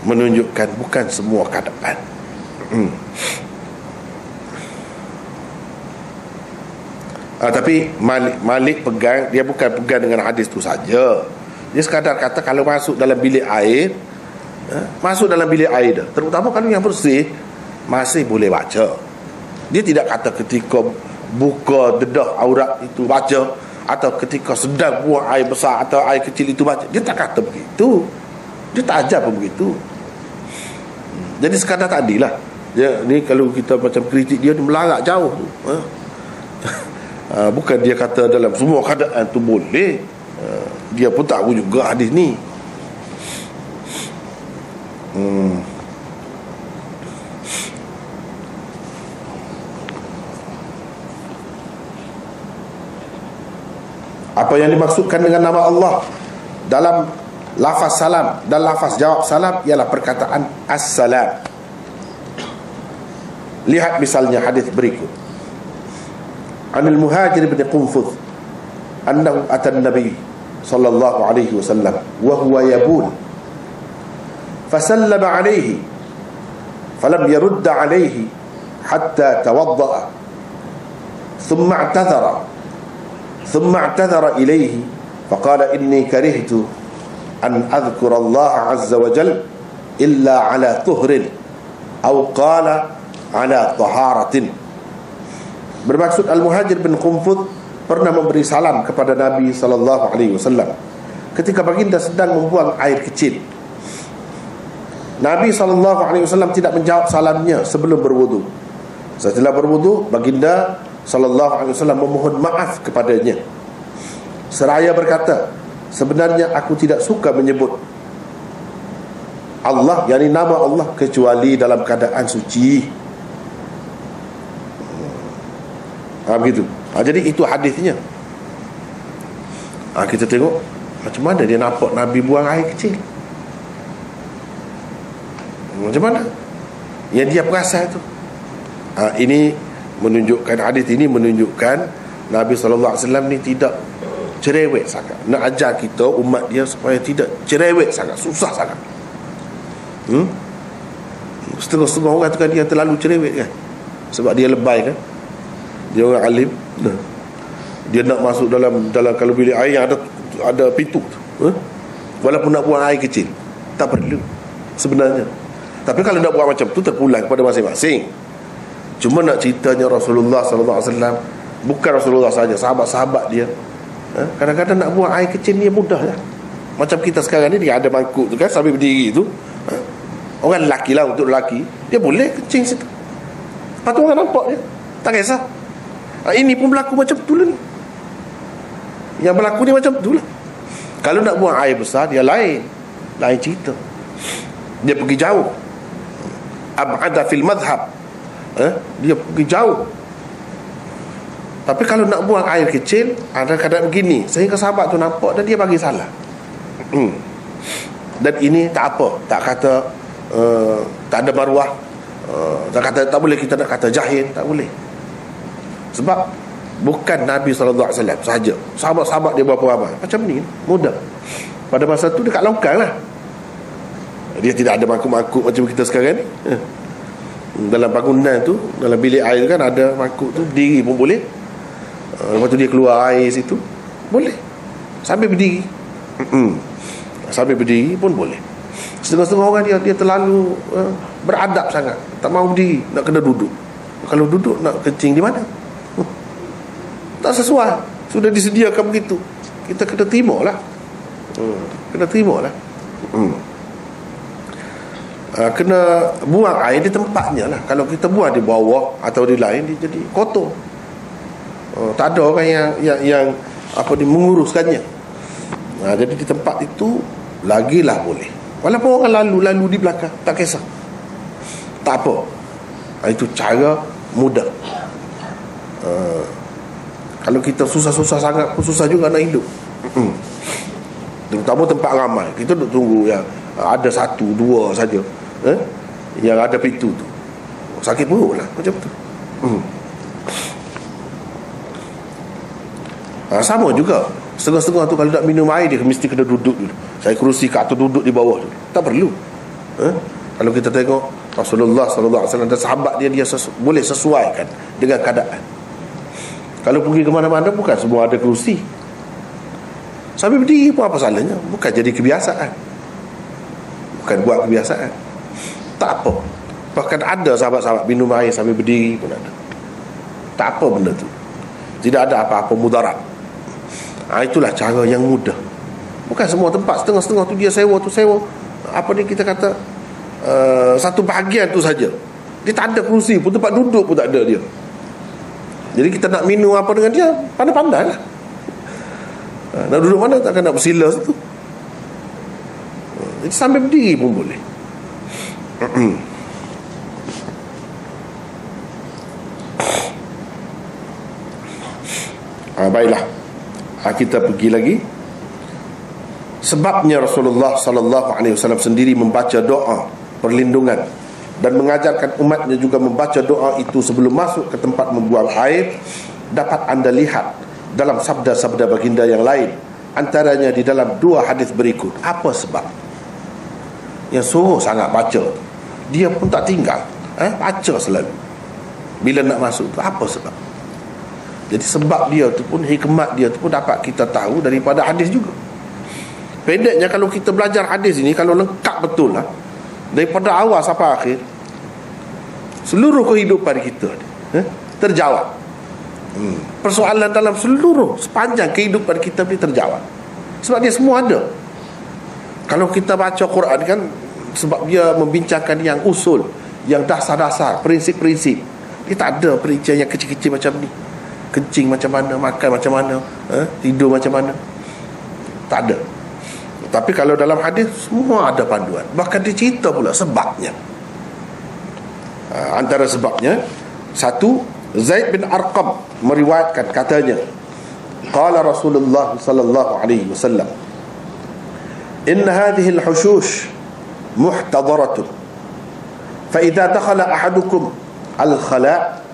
Menunjukkan bukan semua keadaan. Tapi Malik pegang, dia bukan pegang dengan hadis tu saja. Dia sekadar kata kalau masuk dalam bilik air, masuk dalam bilik air dah, terutama kalau yang bersih, masih boleh baca. Dia tidak kata ketika buka dedah aurat itu baca, atau ketika sedang buang air besar atau air kecil itu baca. Dia tak kata begitu. Dia tak ajar pun begitu. Jadi sekadar tadilah. Ya, ni kalau kita macam kritik dia melarat jauh tu. Bukan dia kata dalam semua keadaan tu boleh. Dia pun tahu juga hadis ni. Apa yang dimaksudkan dengan nama Allah dalam lafaz salam dan lafaz jawab salam ialah perkataan Assalam. Lihat misalnya hadis berikut. Anil Muhajir bin Qunfuth annahu atan Nabi sallallahu alaihi wasallam wa huwa yabul fasallama alaihi falam yurd alaihi hatta tawadda thumma i'tadhara ilaihi faqala inni karihtu an adhkura Allah azza wa jalla illa ala tuhrin aw qala ala taharatin. Bermaksud Al-Muhajir bin Qunfuth pernah memberi salam kepada Nabi sallallahu alaihi wasallam ketika baginda sedang membuang air kecil. Nabi sallallahu alaihi wasallam tidak menjawab salamnya sebelum berwudu. Setelah berwudu, baginda sallallahu alaihi wasallam memohon maaf kepadanya seraya berkata, sebenarnya aku tidak suka menyebut Allah, yakni nama Allah, kecuali dalam keadaan suci. Begitu. Jadi itu hadisnya. Kita tengok macam mana dia nampak Nabi buang air kecil. Macam mana yang dia perasan itu. Ini menunjukkan, hadis ini menunjukkan Nabi SAW ni tidak cerewet sangat. Nak ajar kita umat dia supaya tidak cerewet sangat, susah sangat. Setengah-setengah orang tu kan dia terlalu cerewet kan, sebab dia lebay kan. Dia orang alim, dia nak masuk dalam kalau bilik air yang ada pintu tu, walaupun nak buang air kecil, tak perlu sebenarnya. Tapi kalau nak buat macam tu, terpulang kepada masing-masing. Cuma nak ceritanya Rasulullah SAW, bukan Rasulullah saja, sahabat-sahabat dia, kadang-kadang nak buang air kecil ni mudah lah. Macam kita sekarang ni, dia ada mangkuk tu kan, sambil berdiri tu, orang lelaki lah, untuk lelaki dia boleh kencing situ. Lepas tu orang nampak dia, tak kisah. Ini pun berlaku macam tu lah ni. Yang berlaku ni macam tu lah. Kalau nak buang air besar, dia lain cerita. Dia pergi jauh. Ab'ada fil madhab, dia pergi jauh. Tapi kalau nak buang air kecil, ada keadaan begini, sehingga sahabat tu nampak dan dia bagi salah. Dan ini tak apa, tak kata tak ada maruah, tak kata tak boleh kita nak kata jahil, tak boleh. Sebab bukan Nabi SAW sahaja, sahabat-sahabat dia berapa ramai macam ni, mudah. Pada masa tu dekat longkang lah. Dia tidak ada mangkuk-mangkuk macam kita sekarang ni. Dalam bangunan tu, dalam bilik air tu kan ada mangkuk tu, berdiri pun boleh. Lepas tu dia keluar air situ, boleh sambil berdiri. Sambil berdiri pun boleh. Setengah-setengah orang dia terlalu beradab sangat, tak mahu berdiri, nak kena duduk. Kalau duduk nak kencing di mana? Tak sesuai. Sudah disediakan begitu, kita kena terima lah. Kena terima lah. Kena buang air di tempatnya lah. Kalau kita buang di bawah atau di lain, dia jadi kotor. Tak ada orang yang apa ni menguruskannya. Jadi di tempat itu lagilah boleh. Walaupun orang lalu di belakang, tak kisah, tak apa. Itu cara mudah. Kalau kita susah-susah sangat pun susah juga nak hidup. Terutama tempat ramai, kita duduk tunggu yang ada satu dua saja, yang ada pintu tu, sakit perut lah macam tu. Sama juga setengah-setengah tu, kalau nak minum air dia mesti kena duduk dulu. Saya kerusi kat atas, duduk di bawah dulu, tak perlu. Kalau kita tengok Rasulullah SAW dan sahabat dia boleh sesuaikan dengan keadaan. Kalau pergi ke mana-mana bukan semua ada kerusi, sambil berdiri pun apa salahnya. Bukan jadi kebiasaan, bukan buat kebiasaan, tak apa. Bahkan ada sahabat-sahabat minum air sambil berdiri pun ada. Tak apa benda tu, tidak ada apa-apa mudarat. Itulah cara yang mudah. Bukan semua tempat, setengah-setengah tu dia sewa apa ni kita kata, satu bahagian tu saja, dia tak ada kerusi pun, tempat duduk pun tak ada dia. Jadi kita nak minum apa dengan dia, pandai-pandai lah. Nak duduk mana, takkan nak bersila situ. Jadi sambil berdiri pun boleh. Baiklah, kita pergi lagi. Sebabnya Rasulullah SAW sendiri membaca doa perlindungan dan mengajarkan umatnya juga membaca doa itu sebelum masuk ke tempat membuang air, dapat anda lihat dalam sabda-sabda baginda yang lain, antaranya di dalam dua hadis berikut. Apa sebab yang suruh sangat baca, dia pun tak tinggal, baca selalu bila nak masuk tu? Apa sebab? Jadi sebab dia tu pun, hikmat dia tu pun dapat kita tahu daripada hadis juga. Pendeknya, kalau kita belajar hadis ini, kalau lengkap betul lah, daripada awal sampai akhir, seluruh kehidupan kita terjawab. Persoalan dalam sepanjang kehidupan kita ni terjawab, sebab dia semua ada. Kalau kita baca Quran kan, sebab dia membincangkan yang usul, yang dasar-dasar, prinsip-prinsip. Dia tak ada perincian yang kecil-kecil macam ni. Kencing macam mana, makan macam mana, tidur macam mana, tak ada. Tapi kalau dalam hadis semua ada panduan. Bahkan dia cerita pula sebabnya. Antara sebabnya, satu, Zaid bin Arqam meriwayatkan, katanya, qala Rasulullah sallallahu alaihi wasallam, inna hadhihi al-hushush muhtadaratun, fa idza dakhala ahadukum al-khala'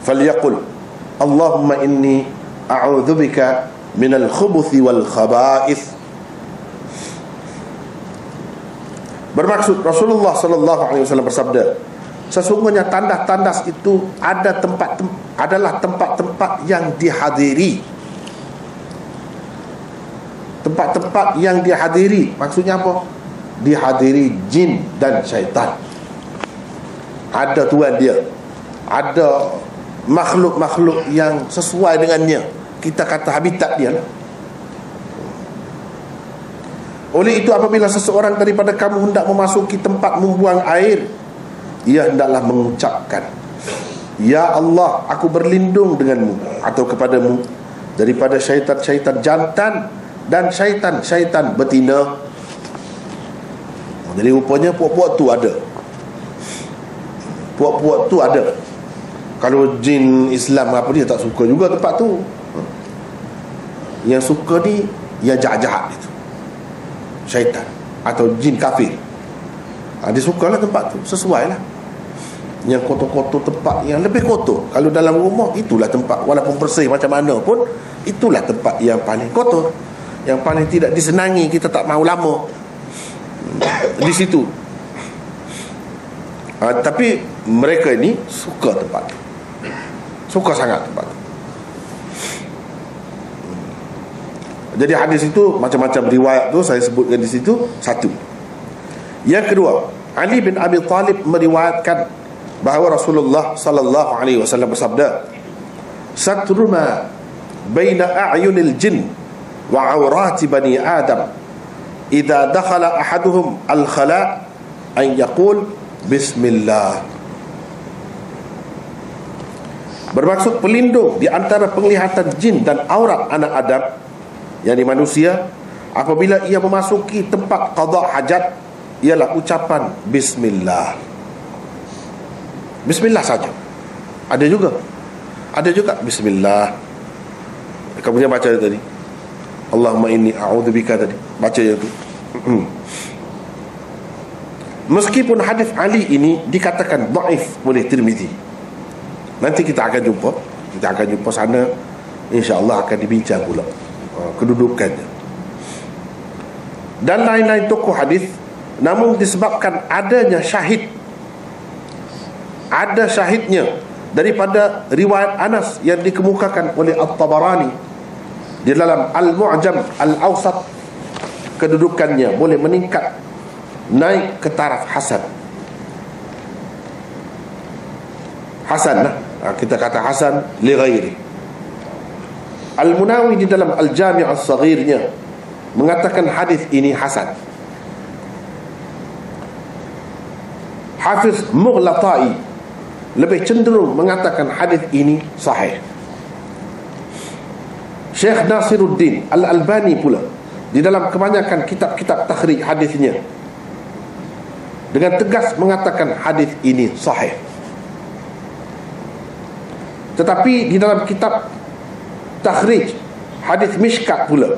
falyaqul Allahumma inni a'udzu bika min al-khubuthi wal khaba'ith. Bermaksud Rasulullah SAW bersabda, sesungguhnya tandas-tandas itu adalah tempat-tempat yang dihadiri. Tempat-tempat yang dihadiri, maksudnya apa? Dihadiri jin dan syaitan. Ada tuan dia, ada makhluk-makhluk yang sesuai dengannya, kita kata habitat dia lah. Oleh itu, apabila seseorang daripada kamu hendak memasuki tempat membuang air, ia hendaklah mengucapkan, Ya Allah, aku berlindung denganmu atau kepadamu daripada syaitan-syaitan jantan dan syaitan-syaitan betina. Jadi rupanya puak-puak tu ada. Puak-puak tu ada. Kalau jin Islam apa dia tak suka juga tempat tu. Yang suka ni yang jahat-jahat itu, syaitan atau jin kafir. Dia sukalah tempat tu, sesuai lah. Yang kotor-kotor, tempat yang lebih kotor. Kalau dalam rumah, itulah tempat, walaupun bersih macam mana pun, itulah tempat yang paling kotor, yang paling tidak disenangi. Kita tak mahu lama di situ. Tapi mereka ini suka tempat tu, suka sangat tempat tu. Jadi hadis itu macam-macam riwayat tu saya sebutkan di situ. Satu. Yang kedua, Ali bin Abi Talib meriwayatkan bahawa Rasulullah sallallahu alaihi wasallam bersabda, "Satru ma baina a'yunil jin wa 'awrati bani Adam idza dakhala ahaduhum al-khala' an yaqul bismillah." Bermaksud pelindung di antara penglihatan jin dan aurat anak Adam, yakni manusia, apabila ia memasuki tempat qada hajat, ialah ucapan bismillah. Bismillah saja. Ada juga bismillah. Kemudian baca tadi, Allahumma inni a'udzubika, tadi baca yang tu. Meskipun hadis Ali ini dikatakan dhaif oleh Tirmizi. Nanti kita akan jumpa sana, insya-Allah akan dibincang pula kedudukannya dan lain-lain tokoh hadis. Namun disebabkan adanya syahidnya daripada riwayat Anas yang dikemukakan oleh At-Tabarani di dalam Al-Mu'jam Al-Awsat, kedudukannya boleh meningkat naik ke taraf hasan. Hasan lah, kita kata hasan li ghairi. Al-Munawi di dalam Al-Jami' As-Saghirnya mengatakan hadis ini hasan. Hafiz Mughlatai lebih cenderung mengatakan hadis ini sahih. Syekh Nasiruddin Al-Albani pula di dalam kebanyakan kitab-kitab takhrij hadisnya dengan tegas mengatakan hadis ini sahih. Tetapi di dalam kitab takhrij hadis Mishkat pula,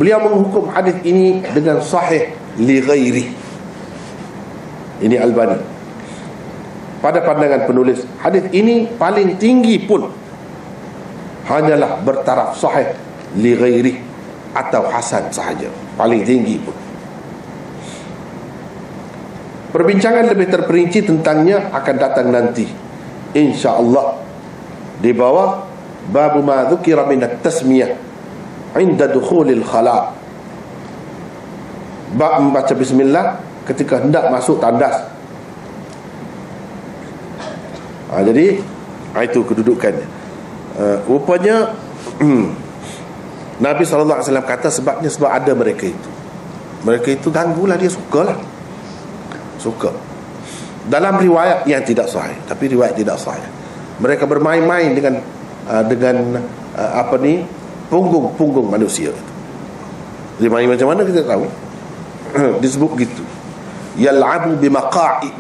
beliau menghukum hadis ini dengan sahih li ghairi. Ini Albani. Pada pandangan penulis, hadis ini paling tinggi pun hanyalah bertaraf sahih li ghairi atau hasan sahaja, paling tinggi pun. Perbincangan lebih terperinci tentangnya akan datang nanti, insya-Allah, di bawah bab ma dzukira min at-tasmiyah 'inda dukhulil khala'. Bab membaca bismillah ketika hendak masuk tandas. Jadi itu kedudukannya. Rupanya Nabi SAW kata sebab ada mereka itu ganggulah dia, suka dalam riwayat yang tidak sahih. Tapi riwayat tidak sahih, mereka bermain-main dengan punggung manusia itu. Dia main macam mana kita tahu. Disebut gitu, yal'abu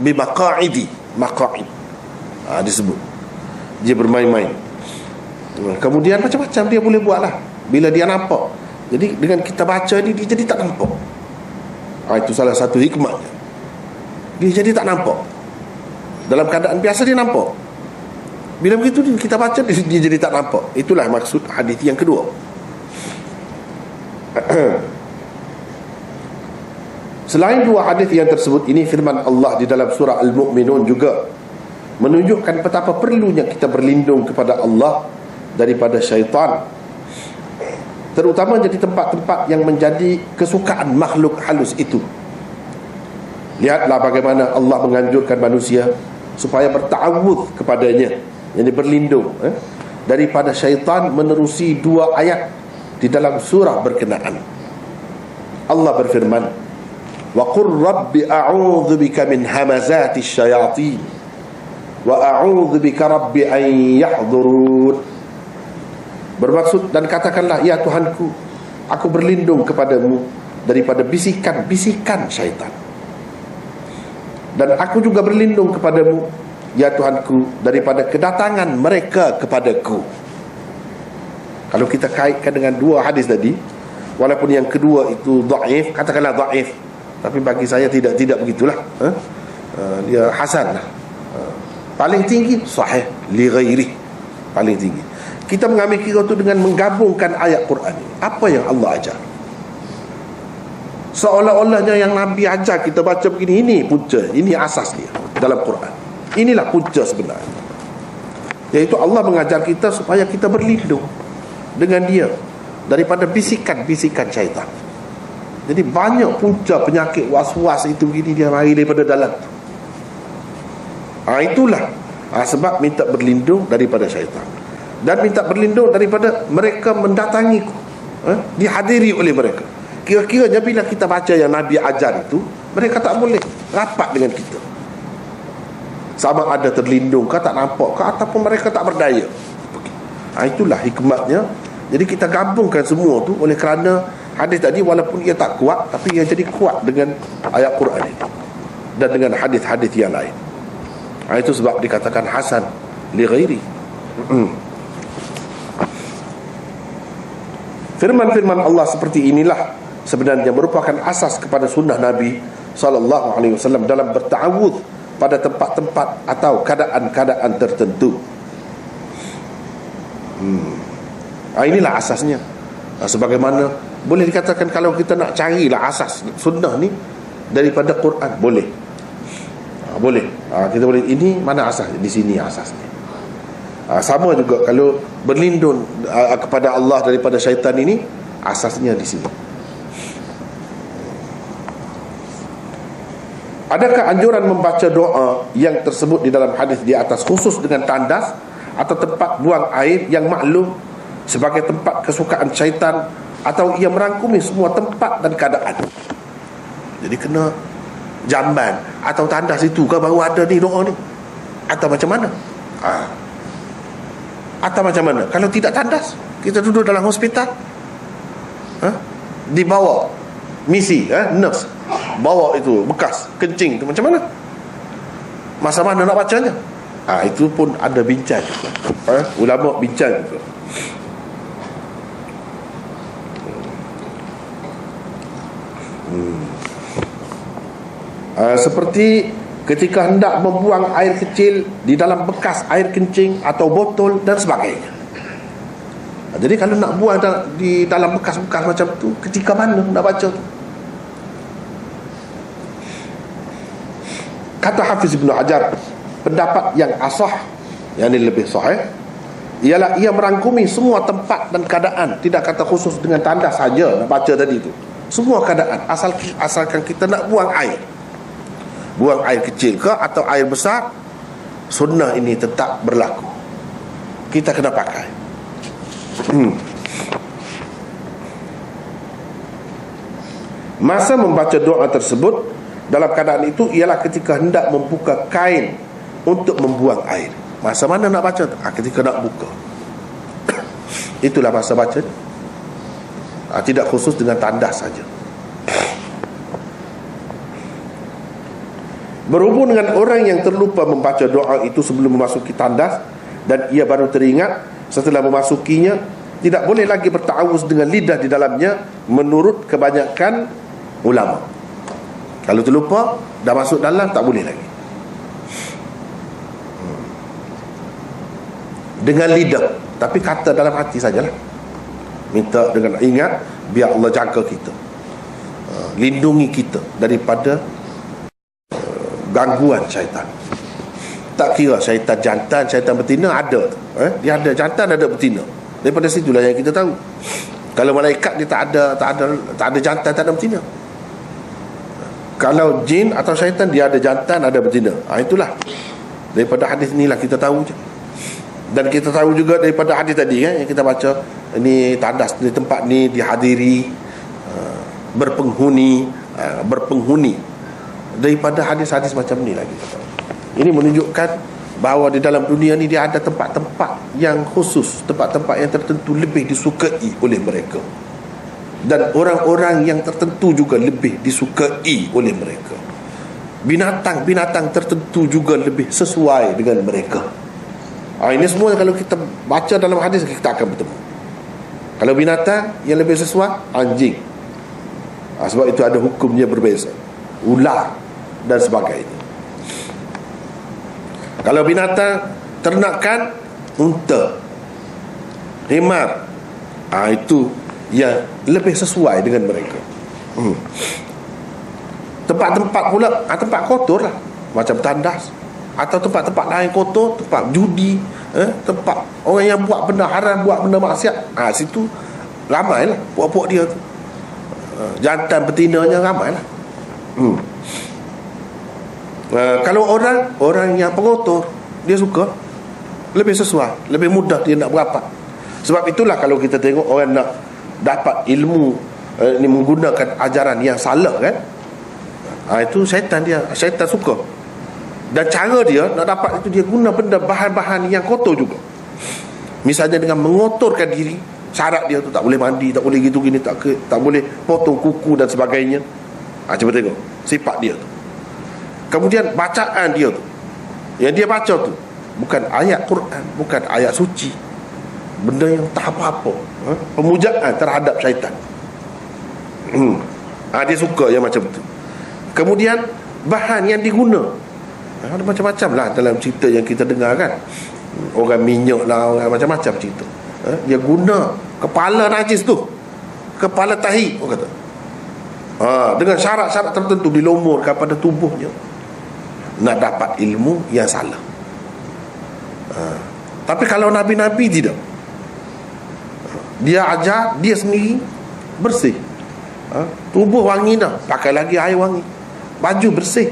bimaqa'idi maqa'id. Disebut dia bermain-main. Kemudian macam-macam dia boleh buat lah bila dia nampak. Jadi dengan kita baca ni, dia jadi tak nampak. Itu salah satu hikmahnya. Dia jadi tak nampak. Dalam keadaan biasa dia nampak. Bila begitu kita baca, dia jadi tak nampak. Itulah maksud hadis yang kedua. Selain dua hadis yang tersebut ini, firman Allah di dalam surah Al-Mu'minun juga menunjukkan betapa perlunya kita berlindung kepada Allah daripada syaitan, terutama jadi tempat-tempat yang menjadi kesukaan makhluk halus itu. Lihatlah bagaimana Allah menganjurkan manusia supaya berta'awudz kepadanya, yang berlindung daripada syaitan, menerusi dua ayat di dalam surah berkenaan. Allah berfirman, wa qur rabbi a'udzu bika min hamazatis syayatin wa a'udzu bika rabbi an yahdurun. Bermaksud, dan katakanlah, ya Tuhanku, aku berlindung kepadamu daripada bisikan-bisikan syaitan. Dan aku juga berlindung kepadamu, ya Tuhanku, daripada kedatangan mereka kepadaku. Kalau kita kaitkan dengan dua hadis tadi, walaupun yang kedua itu dhaif, katakanlah dhaif, tapi bagi saya tidak begitulah. Dia hasan lah. Paling tinggi sahih li ghairi, paling tinggi. Kita mengambil kira itu dengan menggabungkan ayat Quran. Apa yang Allah ajar? Seolah-olahnya yang Nabi ajar kita baca begini, ini punca, ini asas dia dalam Quran. Inilah punca sebenarnya, yaitu Allah mengajar kita supaya kita berlindung dengan dia daripada bisikan-bisikan syaitan. Jadi banyak punca penyakit was-was itu begini, dia mari daripada dalam. Itulah sebab minta berlindung daripada syaitan, dan minta berlindung daripada mereka mendatangiku, dihadiri oleh mereka. Kira-kiranya bila kita baca yang Nabi ajar itu, mereka tak boleh rapat dengan kita, sama ada terlindung ke, tak nampak ke, ataupun mereka tak berdaya. Itulah hikmatnya. Jadi kita gabungkan semua tu, oleh kerana hadis tadi walaupun ia tak kuat, tapi ia jadi kuat dengan ayat Quran itu dan dengan hadis-hadis yang lain. Itu sebab dikatakan hasan li ghairi. Firman-firman Allah seperti inilah sebenarnya merupakan asas kepada sunnah Nabi SAW dalam berta'awudz pada tempat-tempat atau keadaan-keadaan tertentu. Inilah asasnya. Sebagaimana boleh dikatakan, kalau kita nak carilah asas sunnah ni daripada Quran, boleh. Boleh. Kita boleh, ini mana asas? Di sini asasnya. Sama juga kalau berlindung kepada Allah daripada syaitan, ini asasnya di sini. Adakah anjuran membaca doa yang tersebut di dalam hadis di atas khusus dengan tandas atau tempat buang air yang maklum sebagai tempat kesukaan syaitan, atau ia merangkumi semua tempat dan keadaan? Jadi kena jamban atau tandas itu ke baru ada ni doa ni, atau macam mana? Atau macam mana kalau tidak tandas, kita duduk dalam hospital, dibawa misi, nurse bawa itu bekas kencing tu, macam mana? Masa mana nak bacanya? Itu pun ada bincang, ulama bincang juga. Seperti ketika hendak membuang air kecil di dalam bekas air kencing atau botol dan sebagainya. Jadi kalau nak buang di dalam bekas-bekas macam tu, ketika mana nak baca tu? Kata Hafiz Ibn Hajar, pendapat yang asah, yang ini lebih sahih, ialah ia merangkumi semua tempat dan keadaan. Tidak kata khusus dengan tandas saja nak baca tadi tu. Semua keadaan, asalkan kita nak buang air, buang air kecil ke atau air besar, sunnah ini tetap berlaku. Kita kena pakai. Masa membaca doa tersebut dalam keadaan itu ialah ketika hendak membuka kain untuk membuang air. Masa mana nak baca? Ketika nak buka. Itulah masa baca. Tidak khusus dengan tandas saja. Berhubung dengan orang yang terlupa membaca doa itu sebelum memasuki tandas, dan ia baru teringat setelah memasukinya, tidak boleh lagi berta'awuz dengan lidah di dalamnya menurut kebanyakan ulama. Kalau terlupa dah masuk dalam, tak boleh lagi dengan lidah, tapi kata dalam hati sajalah. Minta dengan ingat, biar Allah jaga kita, lindungi kita daripada gangguan syaitan. Tak kira syaitan jantan, syaitan betina, ada dia ada jantan, ada betina. Daripada situlah yang kita tahu. Kalau malaikat dia tak ada jantan, tak ada betina. Kalau jin atau syaitan, dia ada jantan, ada betina. Itulah daripada hadis inilah kita tahu je. Dan kita tahu juga daripada hadis tadi yang kita baca, ini tandas di tempat ni dihadiri berpenghuni, daripada hadis-hadis macam ni lagi. Ini menunjukkan bahawa di dalam dunia ni dia ada tempat-tempat yang khusus, tempat-tempat yang tertentu lebih disukai oleh mereka, dan orang-orang yang tertentu juga lebih disukai oleh mereka. Binatang-binatang tertentu juga lebih sesuai dengan mereka. Ini semua kalau kita baca dalam hadis kita akan bertemu. Kalau binatang yang lebih sesuai, anjing. Sebab itu ada hukumnya berbeza. Ular dan sebagainya. Kalau binatang ternakan, unta, himar, itu yang lebih sesuai dengan mereka. Tempat-tempat pula, tempat kotor lah, macam tandas, atau tempat-tempat lain kotor, tempat judi, tempat orang yang buat benda haram, buat benda maksiat, situ ramai lah puak-puak dia tu. Jantan betinanya ramai lah. Kalau orang yang pengotor, dia suka, lebih sesuai, lebih mudah dia nak berapat. Sebab itulah kalau kita tengok orang nak dapat ilmu ni menggunakan ajaran yang salah kan, itu syaitan suka. Dan cara dia nak dapat itu, dia guna benda bahan-bahan yang kotor juga. Misalnya dengan mengotorkan diri, syarat dia tu tak boleh mandi, tak boleh gitu gini, tak boleh potong kuku dan sebagainya. Cuba tengok sifat dia tu. Kemudian bacaan dia tu, yang dia baca tu bukan ayat Quran, bukan ayat suci, benda yang tak apa-apa, pemujaan terhadap syaitan. Dia suka yang macam tu. Kemudian bahan yang diguna, ada macam-macam lah dalam cerita yang kita dengar kan. Orang minyak lah, orang macam-macam cerita. Dia guna kepala najis tu, kepala tahi, orang kata, dengan syarat-syarat tertentu dilumurkan pada tubuhnya, nak dapat ilmu yang salah. Tapi kalau Nabi-Nabi tidak, dia ajar dia sendiri bersih, tubuh wangi dah, pakai lagi air wangi, baju bersih,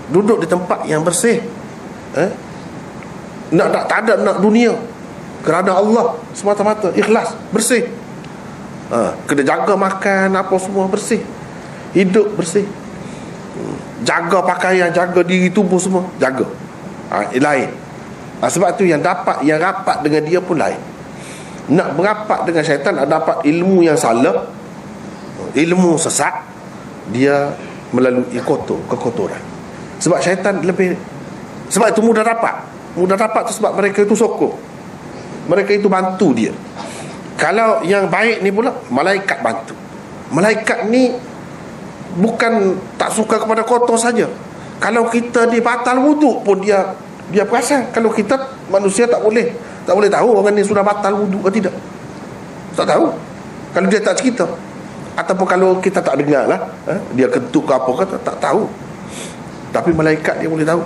duduk di tempat yang bersih, tak ada nak dunia, kerana Allah semata-mata, ikhlas, bersih. Kena jaga makan apa semua bersih, hidup bersih, jaga pakaian, jaga diri tubuh semua, jaga. Lain. Sebab tu yang rapat dengan dia pun lain. Nak berapat dengan syaitan, nak dapat ilmu yang salah, ilmu sesat, dia melalui kekotoran. Sebab syaitan lebih, sebab itu mudah dapat tu, sebab mereka itu sokong, mereka itu bantu dia. Kalau yang baik ni pula, malaikat bantu. Malaikat ni bukan tak suka kepada kotor saja. Kalau kita ni batal wuduk pun dia perasan. Kalau kita manusia tak boleh tahu orang ni sudah batal wuduk ke tidak. Tak tahu kalau dia tak cerita, ataupun kalau kita tak dengar lah, dia kentut ke apa ke, tak tahu. Tapi malaikat dia boleh tahu.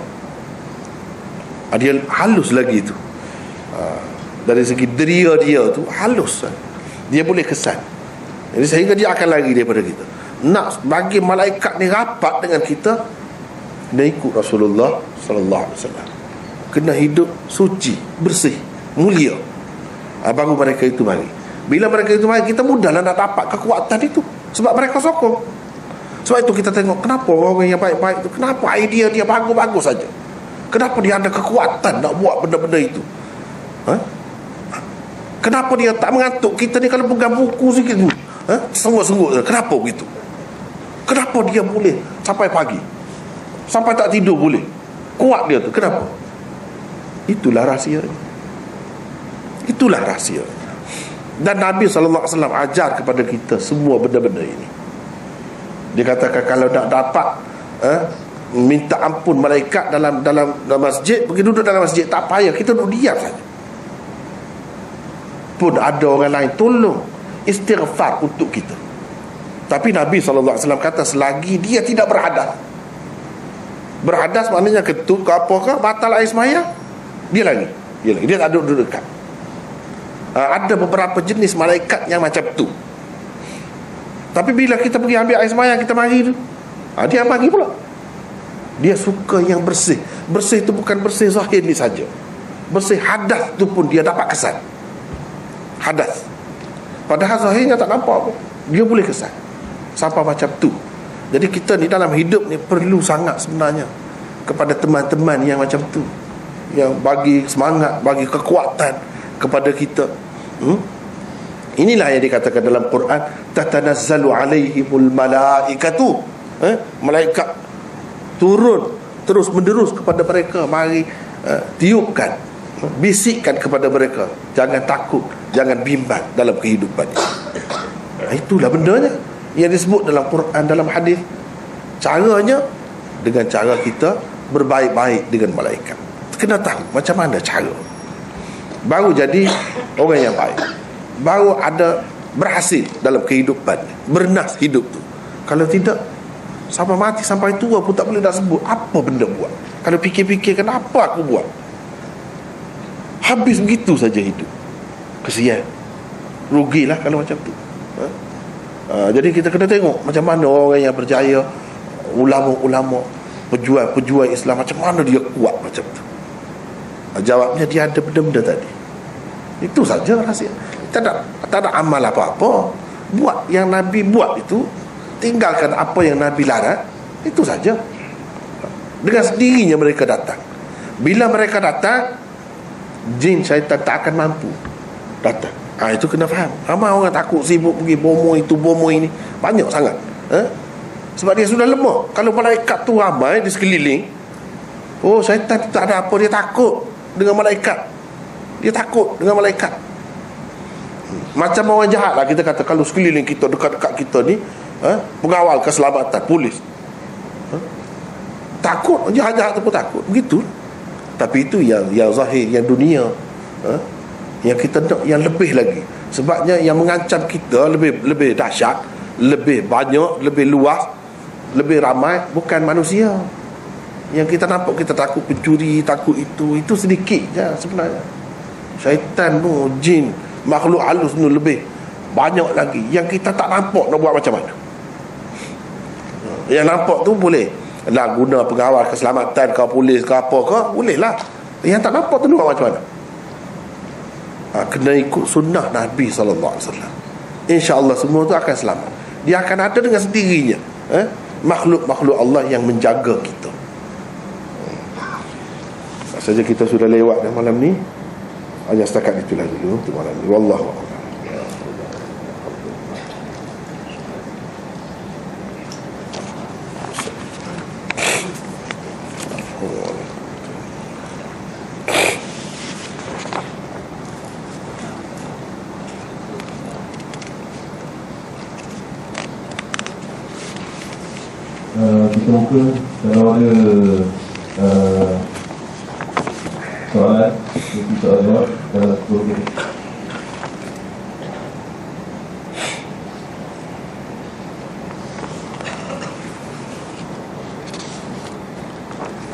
Dia halus lagi tu. Dari segi deria dia tu halus, dia boleh kesan. Jadi sehingga dia akan lari daripada kita. Nak bagi malaikat ni rapat dengan kita, kena ikut Rasulullah sallallahu alaihi wasallam, kena hidup suci, bersih, mulia, baru mereka itu mari. Bila mereka itu mari, kita mudahlah nak dapat kekuatan itu, sebab mereka sokong. Sebab itu kita tengok kenapa orang yang baik-baik itu, kenapa idea dia bagus-bagus saja, kenapa dia ada kekuatan nak buat benda-benda itu. Kenapa dia tak mengantuk? Kita ni kalau pegang buku sikit dulu, senggut-senggut, kenapa begitu? Kenapa dia boleh sampai pagi, sampai tak tidur boleh? Kuat dia tu, kenapa? Itulah rahsia. Itulah rahsia. Dan Nabi SAW ajar kepada kita semua benda-benda ini. Dia katakan kalau nak dapat minta ampun malaikat dalam masjid, pergi duduk dalam masjid, tak payah, kita duduk diam saja. Pun ada orang lain tolong istighfar untuk kita. Tapi Nabi SAW kata selagi dia tidak berhadas. Berhadas maknanya ketut ke apa ke, batal air sembahyang, dia lagi, dia tak duduk dekat. Ada beberapa jenis malaikat yang macam tu. Tapi bila kita pergi ambil air sembahyang, kita mari tu, dia mari pula. Dia suka yang bersih. Bersih itu bukan bersih zahir ni saja, bersih hadas tu pun dia dapat kesan. Hadas, padahal zahirnya tak nampak apa, dia boleh kesan sampai macam tu. Jadi kita ni dalam hidup ni perlu sangat sebenarnya kepada teman-teman yang macam tu. yang bagi semangat, bagi kekuatan kepada kita. Inilah yang dikatakan dalam Quran, tatanazzalu alaihimul malaikatu. Malaikat turun terus menerus kepada mereka, mari tiupkan, bisikkan kepada mereka, jangan takut, jangan bimbang dalam kehidupan. Itulah bendanya yang disebut dalam Quran, dalam hadis. Caranya dengan cara kita berbaik-baik dengan malaikat. Kena tahu macam mana cara, baru jadi orang yang baik, baru ada berhasil dalam kehidupan, bernas hidup tu. Kalau tidak, sampai mati, sampai tua pun tak boleh nak sebut apa benda buat. Kalau fikir-fikir, kenapa aku buat, habis begitu saja hidup. Kesian, rugilah kalau macam tu. Jadi kita kena tengok macam mana orang yang berjaya, ulama-ulama, pejuang Islam, macam mana dia kuat macam tu. Jawabnya dia ada benda-benda tadi. Itu saja rahsia. Tak ada amal apa-apa. Buat yang Nabi buat itu, tinggalkan apa yang Nabi larang, itu saja. Dengan sendirinya mereka datang. Bila mereka datang, jin syaitan tak akan mampu datang. Itu kena faham. Ramai orang takut, sibuk pergi bomo itu, bomo ini, banyak sangat. Sebab dia sudah lemah. Kalau malaikat tu ramai di sekeliling, syaitan tu tak ada apa, dia takut dengan malaikat. Dia takut dengan malaikat. Macam orang jahat lah, kita kata, kalau sekeliling kita, dekat-dekat kita ni, pengawal keselamatan, polis, takut, jahat-jahat tu pun takut. Begitu. Tapi itu yang zahir, yang dunia. Yang kita nak yang lebih lagi. Sebabnya yang mengancam kita lebih dahsyat, lebih banyak, lebih luas, lebih ramai, bukan manusia. Yang kita nampak, kita takut pencuri, takut itu sedikit je sebenarnya. Syaitan tu, jin, makhluk halus tu lebih banyak lagi. Yang kita tak nampak nak buat macam mana. Yang nampak tu boleh lah, guna pengawal keselamatan ke, polis ke, apa ke, boleh lah. Yang tak nampak tu nak buat macam mana. Kena ikut sunnah Nabi SAW. InsyaAllah semua tu akan selamat. Dia akan ada dengan sendirinya, makhluk-makhluk Allah yang menjaga kita. Saja kita sudah lewat malam ni. Hanya setakat itulah dulu untuk malam ni. Wallahu a'lam. Kita buka kalau ada soalan, kita jawab dalam 10 minit.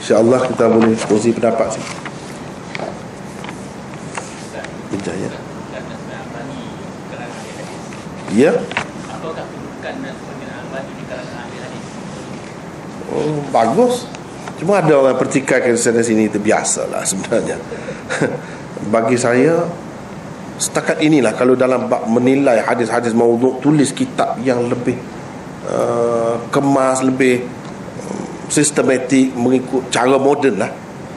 InsyaAllah kita boleh kongsi pendapat sih. Berjaya. Ya. Apakah kedudukan pembinaan Albani di kalangan ahli hadis? Bagus. Cuma ada orang pertikaikan sana sini, itu biasalah sebenarnya. Bagi saya, setakat inilah, kalau dalam bab menilai hadis-hadis maudhu', tulis kitab yang lebih kemas, lebih sistematik, mengikut cara moden lah.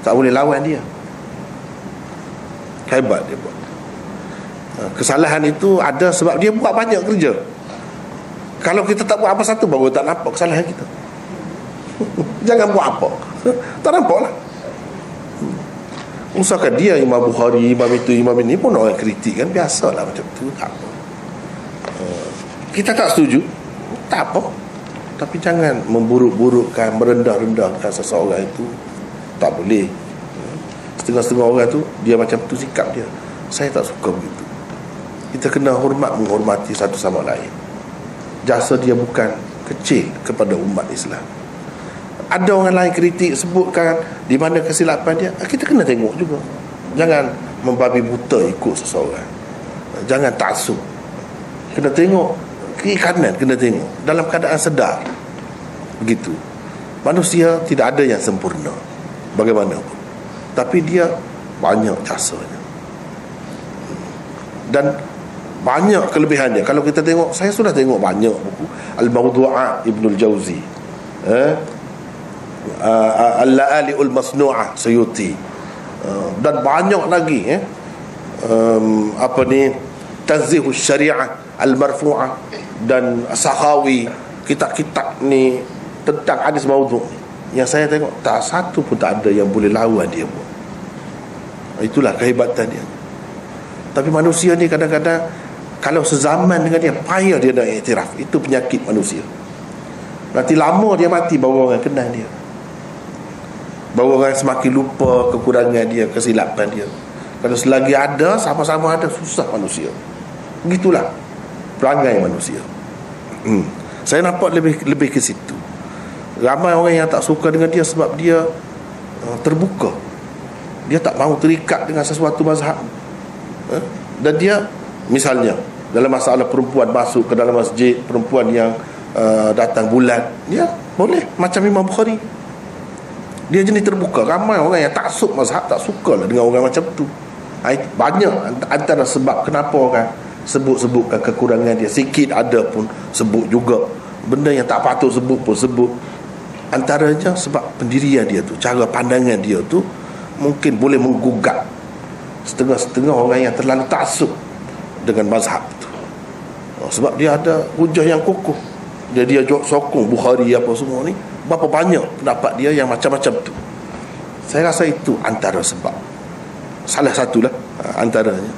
Tak boleh lawan dia. Hebat dia buat. Kesalahan itu ada sebab dia buat banyak kerja. Kalau kita tak buat apa satu, baru tak nampak kesalahan kita. Jangan buat apa, tak nampak lah. Usahakan dia, Imam Bukhari, Imam itu, Imam ini pun orang kritik kan, biasalah macam tu. Tak apa. Kita tak setuju, tak apa. Tapi jangan memburuk-burukkan, merendah-rendahkan seseorang itu. Tak boleh. Setengah-setengah orang tu, dia macam tu sikap dia. Saya tak suka begitu. Kita kena menghormati satu sama lain. Jasa dia bukan kecil kepada umat Islam. Ada orang lain kritik, sebutkan di mana kesilapan dia, kita kena tengok juga. Jangan membabi buta ikut seseorang. Jangan taksub. Kena tengok kiri kanan, kena tengok dalam keadaan sedar. Begitu. Manusia tidak ada yang sempurna, bagaimanapun. Tapi dia banyak jasanya dan banyak kelebihannya. Kalau kita tengok, saya sudah tengok banyak buku Al-Mawdu'at Ibnul Jauzi, Al-La'ali'ul Masnu'ah Suyuti, dan banyak lagi Tanzihus Syariah Al-Marfu'ah dan Sakhawi, kitab-kitab ni tentang hadis maudhu' yang saya tengok tak satu pun tak ada yang boleh lawan dia pun. Itulah kehebatan dia. Tapi manusia ni kadang-kadang kalau sezaman dengan dia, payah dia nak iktiraf. Itu penyakit manusia. Nanti lama dia mati, baru orang kenal dia, baru orang semakin lupa kekurangan dia, kesilapan dia. Kalau selagi ada, sama-sama ada, susah manusia. Begitulah perangai manusia. Saya nampak lebih ke situ. Ramai orang yang tak suka dengan dia sebab dia terbuka. Dia tak mahu terikat dengan sesuatu mazhab. Dan dia, misalnya dalam masalah perempuan masuk ke dalam masjid, perempuan yang datang bulan, dia boleh macam Imam Bukhari. Dia jenis terbuka. Ramai orang yang taksub mazhab tak suka lah dengan orang macam tu. Banyak antara sebab kenapa orang sebut-sebutkan kekurangan dia. Sikit ada pun sebut juga. Benda yang tak patut sebut pun sebut. Antaranya sebab pendirian dia tu, cara pandangan dia tu mungkin boleh menggugat setengah-setengah orang yang terlalu taksub dengan mazhab tu. Sebab dia ada hujah yang kukuh. Dia sokong Bukhari apa semua ni. Berapa banyak pendapat dia yang macam-macam tu. Saya rasa itu antara sebab, salah satulah antaranya.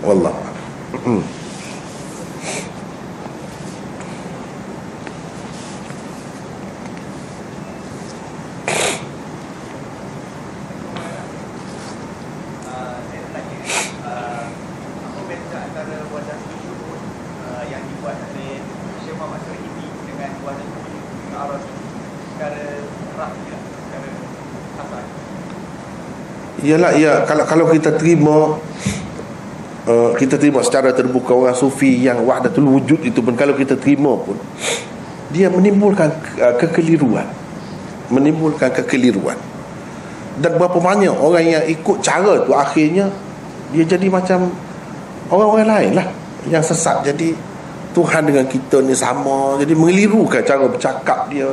Wallah. Ialah, ya, kalau kita terima secara terbuka orang sufi yang wahdatul wujud itu pun, kalau kita terima pun, dia menimbulkan kekeliruan. Dan berapa banyak orang yang ikut cara tu, akhirnya dia jadi macam orang-orang lain lah yang sesat. Jadi Tuhan dengan kita ni sama, jadi mengelirukan cara bercakap dia,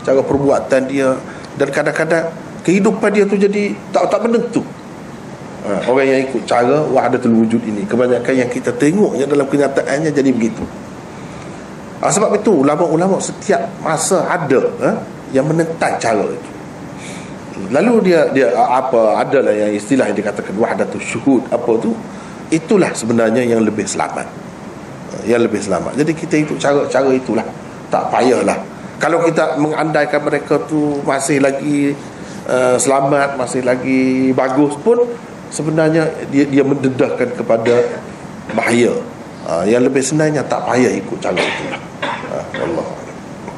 cara perbuatan dia, dan kadang-kadang kehidupan dia tu jadi tak menentu. Orang yang ikut cara wahdatul wujud ini, kebanyakan yang kita tengoknya dalam kenyataannya jadi begitu. Sebab itu ulama-ulama setiap masa ada yang menentang cara itu. Lalu dia adalah yang istilah yang dikatakan wahdatul syuhud, apa tu, itulah sebenarnya yang lebih selamat. Jadi kita ikut cara-cara itulah, tak payahlah. Kalau kita mengandaikan mereka tu masih lagi selamat, masih lagi bagus pun, sebenarnya dia mendedahkan kepada bahaya. Yang lebih senangnya tak payah ikut cara itulah.